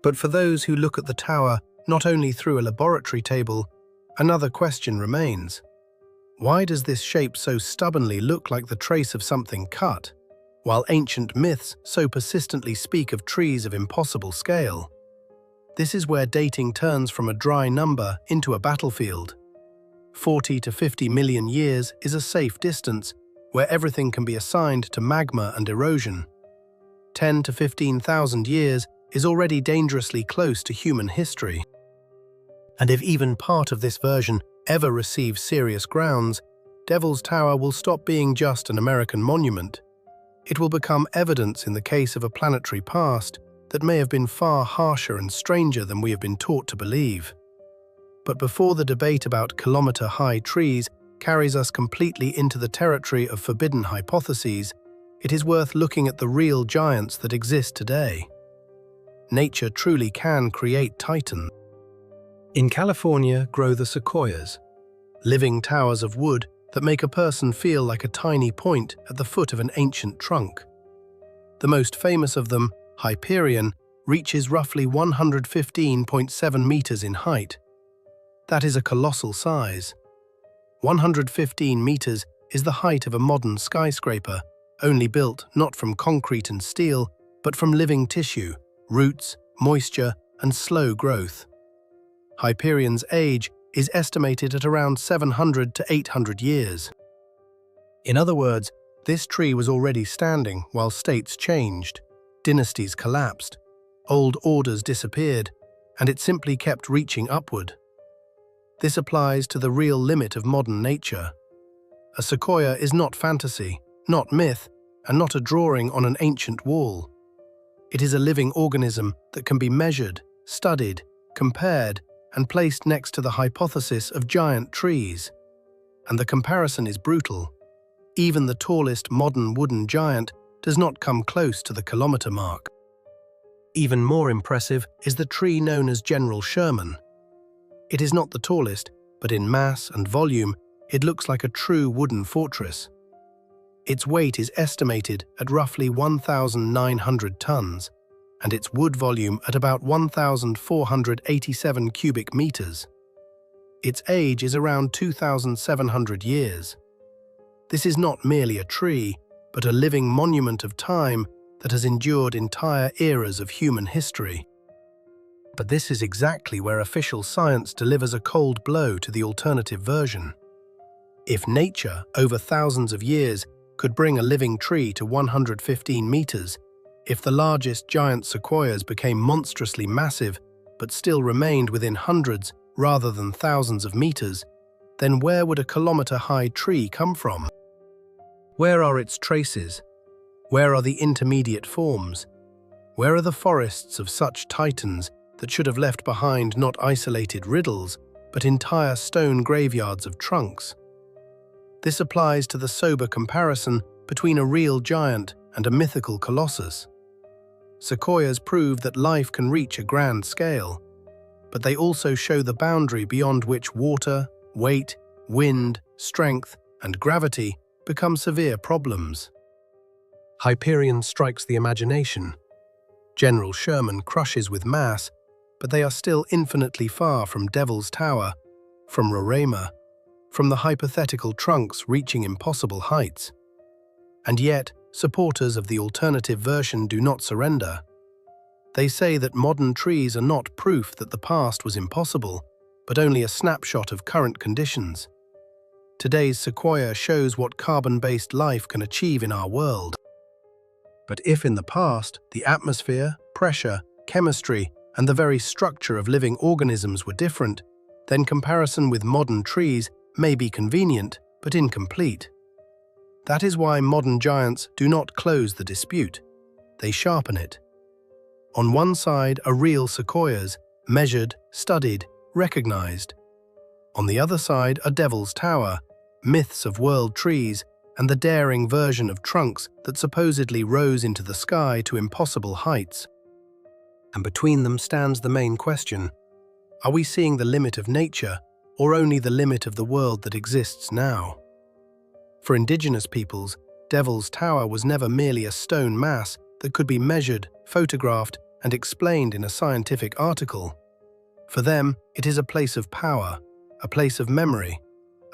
But for those who look at the tower not only through a laboratory table, another question remains. Why does this shape so stubbornly look like the trace of something cut, while ancient myths so persistently speak of trees of impossible scale? This is where dating turns from a dry number into a battlefield. 40 to 50 million years is a safe distance, where everything can be assigned to magma and erosion. 10 to 15,000 years is already dangerously close to human history. And if even part of this version ever receives serious grounds, Devil's Tower will stop being just an American monument. It will become evidence in the case of a planetary past that may have been far harsher and stranger than we have been taught to believe. But before the debate about kilometer-high trees carries us completely into the territory of forbidden hypotheses, it is worth looking at the real giants that exist today. Nature truly can create titans. In California grow the sequoias, living towers of wood that make a person feel like a tiny point at the foot of an ancient trunk. The most famous of them, Hyperion, reaches roughly 115.7 meters in height. That is a colossal size. 115 meters is the height of a modern skyscraper, only built not from concrete and steel, but from living tissue, roots, moisture, and slow growth. Hyperion's age is estimated at around 700 to 800 years. In other words, this tree was already standing while states changed, dynasties collapsed, old orders disappeared, and it simply kept reaching upward. This applies to the real limit of modern nature. A sequoia is not fantasy, not myth, and not a drawing on an ancient wall. It is a living organism that can be measured, studied, compared, and placed next to the hypothesis of giant trees. And the comparison is brutal. Even the tallest modern wooden giant does not come close to the kilometer mark. Even more impressive is the tree known as General Sherman. It is not the tallest, but in mass and volume, it looks like a true wooden fortress. Its weight is estimated at roughly 1,900 tons, and its wood volume at about 1,487 cubic meters. Its age is around 2,700 years. This is not merely a tree, but a living monument of time that has endured entire eras of human history. But this is exactly where official science delivers a cold blow to the alternative version. If nature, over thousands of years, could bring a living tree to 115 meters, if the largest giant sequoias became monstrously massive but still remained within hundreds rather than thousands of meters, then where would a kilometer-high tree come from? Where are its traces? Where are the intermediate forms? Where are the forests of such titans that should have left behind not isolated riddles, but entire stone graveyards of trunks? This applies to the sober comparison between a real giant and a mythical colossus. Sequoias prove that life can reach a grand scale, but they also show the boundary beyond which water, weight, wind, strength, and gravity become severe problems. Hyperion strikes the imagination. General Sherman crushes with mass, but they are still infinitely far from Devil's Tower, from Roraima, from the hypothetical trunks reaching impossible heights. And yet, supporters of the alternative version do not surrender. They say that modern trees are not proof that the past was impossible, but only a snapshot of current conditions. Today's sequoia shows what carbon-based life can achieve in our world. But if in the past, the atmosphere, pressure, chemistry, and the very structure of living organisms were different, then comparison with modern trees may be convenient, but incomplete. That is why modern giants do not close the dispute. They sharpen it. On one side are real sequoias, measured, studied, recognized. On the other side are Devil's Tower, myths of world trees, and the daring version of trunks that supposedly rose into the sky to impossible heights. And between them stands the main question: are we seeing the limit of nature, or only the limit of the world that exists now? For Indigenous peoples, Devil's Tower was never merely a stone mass that could be measured, photographed, and explained in a scientific article. For them, it is a place of power, a place of memory,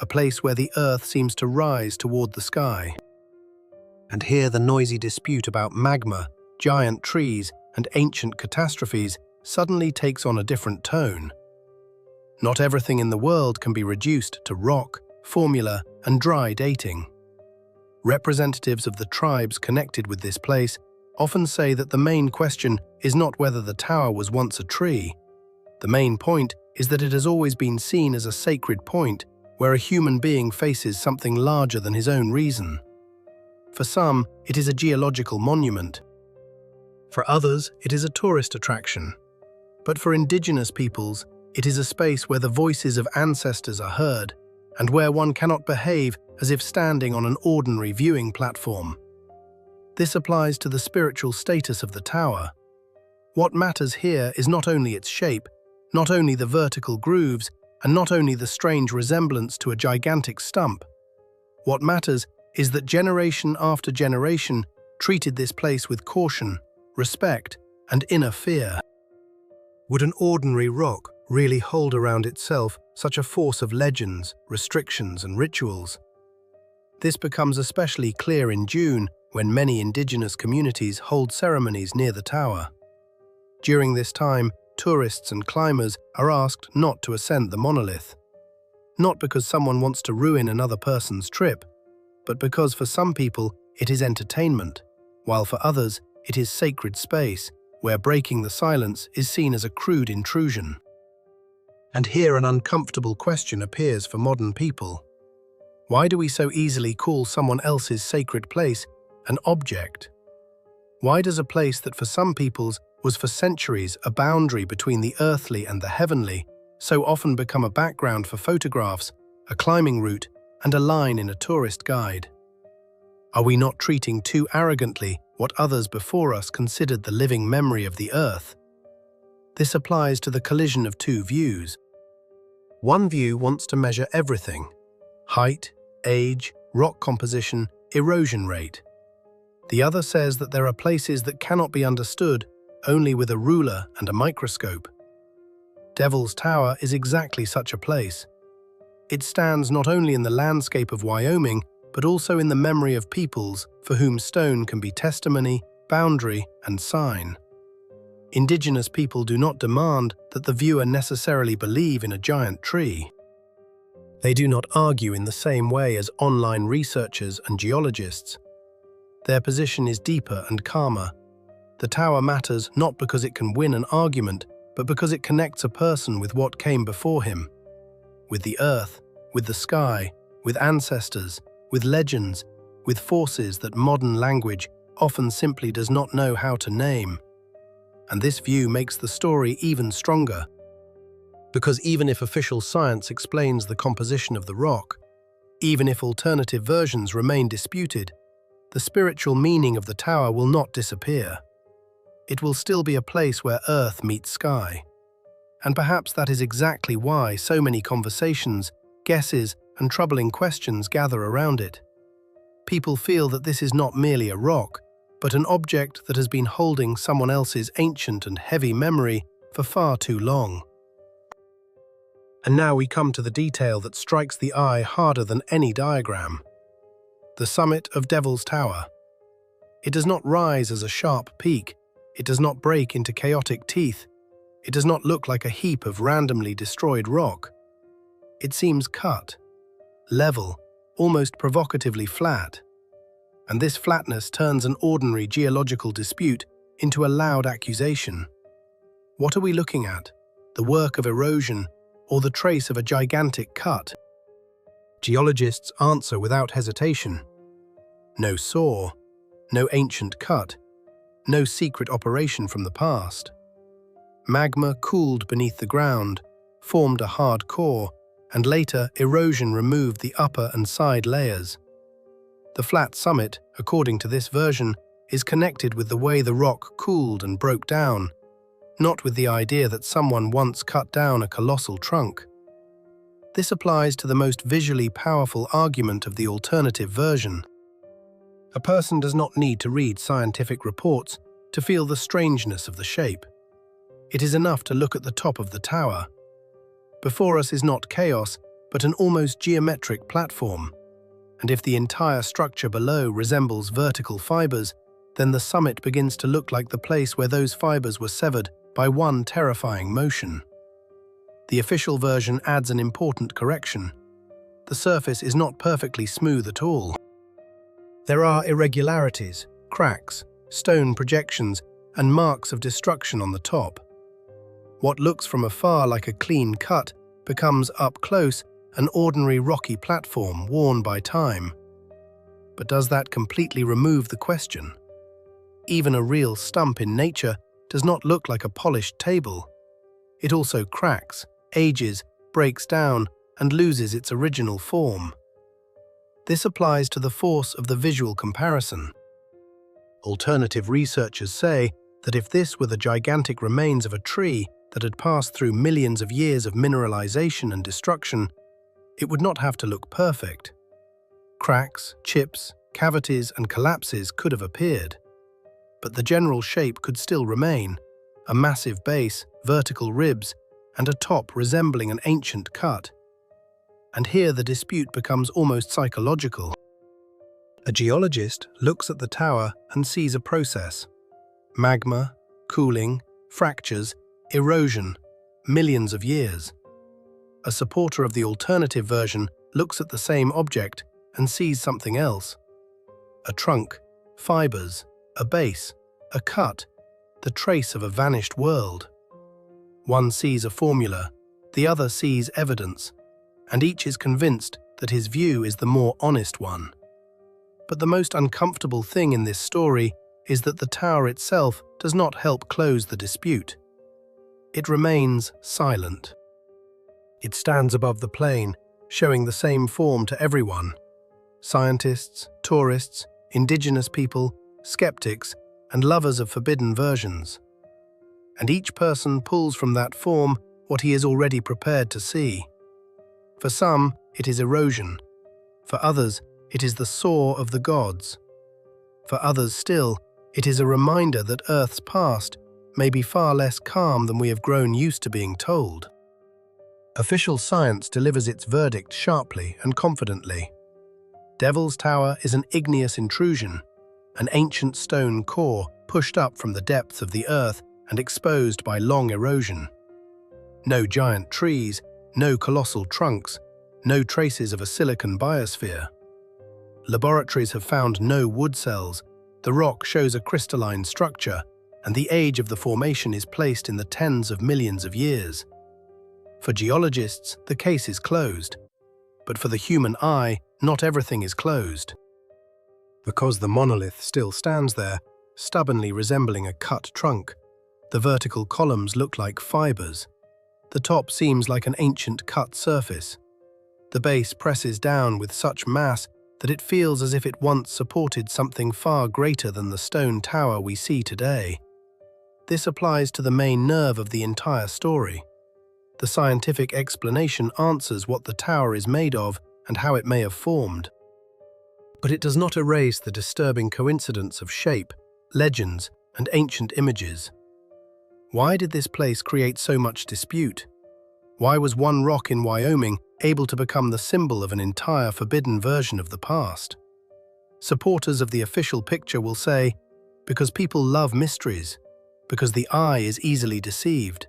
a place where the earth seems to rise toward the sky. And here the noisy dispute about magma, giant trees, and ancient catastrophes suddenly takes on a different tone. Not everything in the world can be reduced to rock, formula, and dry dating. Representatives of the tribes connected with this place often say that the main question is not whether the tower was once a tree. The main point is that it has always been seen as a sacred point where a human being faces something larger than his own reason. For some, it is a geological monument. For others, it is a tourist attraction. But for Indigenous peoples, it is a space where the voices of ancestors are heard, and where one cannot behave as if standing on an ordinary viewing platform. This applies to the spiritual status of the tower. What matters here is not only its shape, not only the vertical grooves, and not only the strange resemblance to a gigantic stump. What matters is that generation after generation treated this place with caution, respect, and inner fear. Would an ordinary rock really hold around itself such a force of legends, restrictions, and rituals? This becomes especially clear in June, when many Indigenous communities hold ceremonies near the tower. During this time, tourists and climbers are asked not to ascend the monolith. Not because someone wants to ruin another person's trip, but because for some people it is entertainment, while for others it is sacred space where breaking the silence is seen as a crude intrusion. And here an uncomfortable question appears for modern people. Why do we so easily call someone else's sacred place an object? Why does a place that for some peoples was for centuries a boundary between the earthly and the heavenly so often become a background for photographs, a climbing route, and a line in a tourist guide? Are we not treating too arrogantly what others before us considered the living memory of the earth? This applies to the collision of two views. One view wants to measure everything: height, age, rock composition, erosion rate. The other says that there are places that cannot be understood only with a ruler and a microscope. Devil's Tower is exactly such a place. It stands not only in the landscape of Wyoming, but also in the memory of peoples for whom stone can be testimony, boundary, and sign. Indigenous people do not demand that the viewer necessarily believe in a giant tree. They do not argue in the same way as online researchers and geologists. Their position is deeper and calmer. The tower matters not because it can win an argument, but because it connects a person with what came before him. With the earth, with the sky, with ancestors, with legends, with forces that modern language often simply does not know how to name. And this view makes the story even stronger. Because even if official science explains the composition of the rock, even if alternative versions remain disputed, the spiritual meaning of the tower will not disappear. It will still be a place where earth meets sky. And perhaps that is exactly why so many conversations, guesses, and troubling questions gather around it. People feel that this is not merely a rock, but an object that has been holding someone else's ancient and heavy memory for far too long. And now we come to the detail that strikes the eye harder than any diagram. The summit of Devil's Tower. It does not rise as a sharp peak. It does not break into chaotic teeth. It does not look like a heap of randomly destroyed rock. It seems cut, level, almost provocatively flat. And this flatness turns an ordinary geological dispute into a loud accusation. What are we looking at? The work of erosion or the trace of a gigantic cut? Geologists answer without hesitation. No saw, no ancient cut, no secret operation from the past. Magma cooled beneath the ground, formed a hard core, and later erosion removed the upper and side layers. The flat summit, according to this version, is connected with the way the rock cooled and broke down, not with the idea that someone once cut down a colossal trunk. This applies to the most visually powerful argument of the alternative version. A person does not need to read scientific reports to feel the strangeness of the shape. It is enough to look at the top of the tower. Before us is not chaos, but an almost geometric platform. And if the entire structure below resembles vertical fibers, then the summit begins to look like the place where those fibers were severed by one terrifying motion. The official version adds an important correction. The surface is not perfectly smooth at all. There are irregularities, cracks, stone projections, and marks of destruction on the top. What looks from afar like a clean cut becomes up close an ordinary rocky platform worn by time. But does that completely remove the question? Even a real stump in nature does not look like a polished table. It also cracks, ages, breaks down, and loses its original form. This applies to the force of the visual comparison. Alternative researchers say that if this were the gigantic remains of a tree that had passed through millions of years of mineralization and destruction, it would not have to look perfect. Cracks, chips, cavities, and collapses could have appeared. But the general shape could still remain: a massive base, vertical ribs, and a top resembling an ancient cut. And here the dispute becomes almost psychological. A geologist looks at the tower and sees a process: magma, cooling, fractures, erosion, millions of years. A supporter of the alternative version looks at the same object and sees something else: a trunk, fibers, a base, a cut, the trace of a vanished world. One sees a formula, the other sees evidence, and each is convinced that his view is the more honest one. But the most uncomfortable thing in this story is that the tower itself does not help close the dispute. It remains silent. It stands above the plain, showing the same form to everyone: scientists, tourists, indigenous people, skeptics, and lovers of forbidden versions. And each person pulls from that form what he is already prepared to see. For some, it is erosion. For others, it is the soar of the gods. For others still, it is a reminder that Earth's past may be far less calm than we have grown used to being told. Official science delivers its verdict sharply and confidently. Devil's Tower is an igneous intrusion, an ancient stone core pushed up from the depths of the earth and exposed by long erosion. No giant trees, no colossal trunks, no traces of a silicon biosphere. Laboratories have found no wood cells, the rock shows a crystalline structure, and the age of the formation is placed in the tens of millions of years. For geologists, the case is closed. But for the human eye, not everything is closed. Because the monolith still stands there, stubbornly resembling a cut trunk, the vertical columns look like fibers. The top seems like an ancient cut surface. The base presses down with such mass that it feels as if it once supported something far greater than the stone tower we see today. This applies to the main nerve of the entire story. The scientific explanation answers what the tower is made of and how it may have formed. But it does not erase the disturbing coincidence of shape, legends, and ancient images. Why did this place create so much dispute? Why was one rock in Wyoming able to become the symbol of an entire forbidden version of the past? Supporters of the official picture will say, because people love mysteries, because the eye is easily deceived,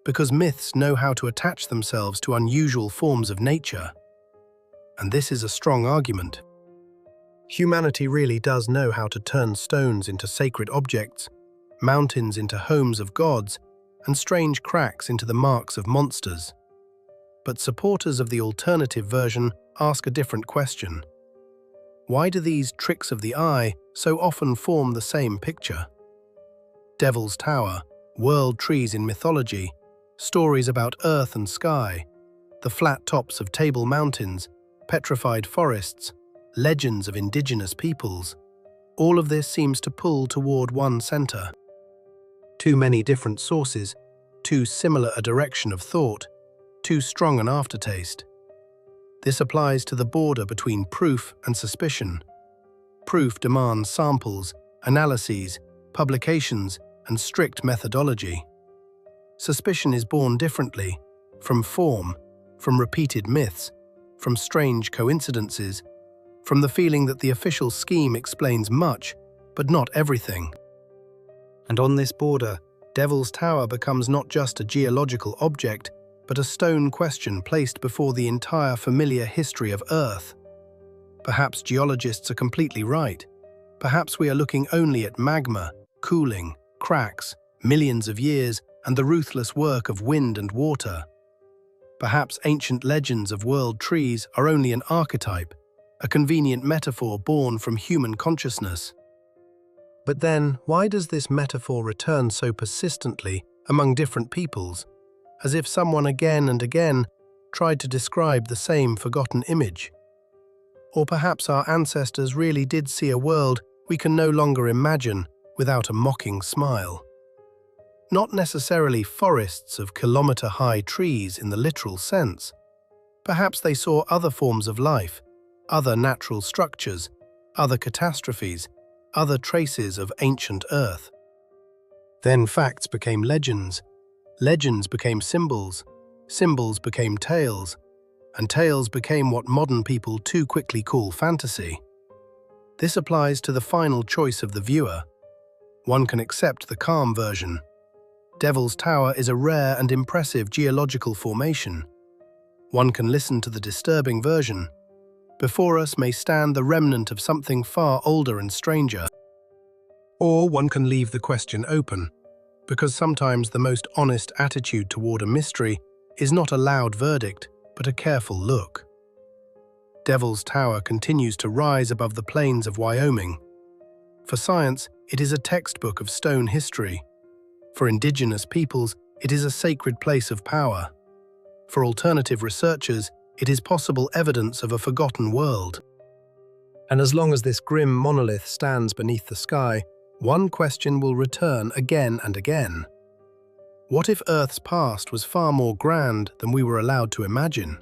because myths know how to attach themselves to unusual forms of nature. And this is a strong argument. Humanity really does know how to turn stones into sacred objects, mountains into homes of gods, and strange cracks into the marks of monsters. But supporters of the alternative version ask a different question. Why do these tricks of the eye so often form the same picture? Devil's Tower, world trees in mythology, stories about earth and sky, the flat tops of table mountains, petrified forests, legends of indigenous peoples. All of this seems to pull toward one center. Too many different sources, too similar a direction of thought, too strong an aftertaste. This applies to the border between proof and suspicion. Proof demands samples, analyses, publications, and strict methodology. Suspicion is born differently, from form, from repeated myths, from strange coincidences, from the feeling that the official scheme explains much, but not everything. And on this border, Devil's Tower becomes not just a geological object, but a stone question placed before the entire familiar history of Earth. Perhaps geologists are completely right. Perhaps we are looking only at magma, cooling, cracks, millions of years, and the ruthless work of wind and water. Perhaps ancient legends of world trees are only an archetype, a convenient metaphor born from human consciousness. But then, why does this metaphor return so persistently among different peoples, as if someone again and again tried to describe the same forgotten image? Or perhaps our ancestors really did see a world we can no longer imagine without a mocking smile. Not necessarily forests of kilometer-high trees in the literal sense. Perhaps they saw other forms of life, other natural structures, other catastrophes, other traces of ancient Earth. Then facts became legends, legends became symbols, symbols became tales, and tales became what modern people too quickly call fantasy. This applies to the final choice of the viewer. One can accept the calm version. Devil's Tower is a rare and impressive geological formation. One can listen to the disturbing version. Before us may stand the remnant of something far older and stranger. Or one can leave the question open, because sometimes the most honest attitude toward a mystery is not a loud verdict, but a careful look. Devil's Tower continues to rise above the plains of Wyoming. For science, it is a textbook of stone history. For indigenous peoples, it is a sacred place of power. For alternative researchers, it is possible evidence of a forgotten world. And as long as this grim monolith stands beneath the sky, one question will return again and again. What if Earth's past was far more grand than we were allowed to imagine?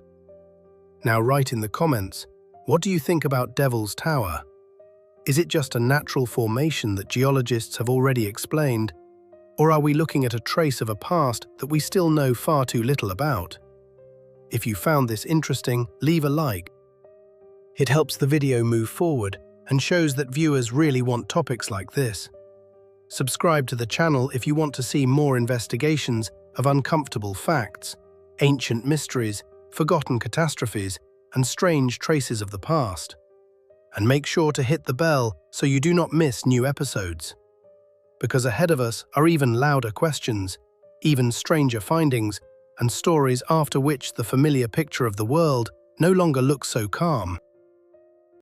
Now write in the comments, what do you think about Devil's Tower? Is it just a natural formation that geologists have already explained, or are we looking at a trace of a past that we still know far too little about? If you found this interesting, leave a like. It helps the video move forward and shows that viewers really want topics like this. Subscribe to the channel if you want to see more investigations of uncomfortable facts, ancient mysteries, forgotten catastrophes, and strange traces of the past. And make sure to hit the bell so you do not miss new episodes. Because ahead of us are even louder questions, even stranger findings, and stories after which the familiar picture of the world no longer looks so calm.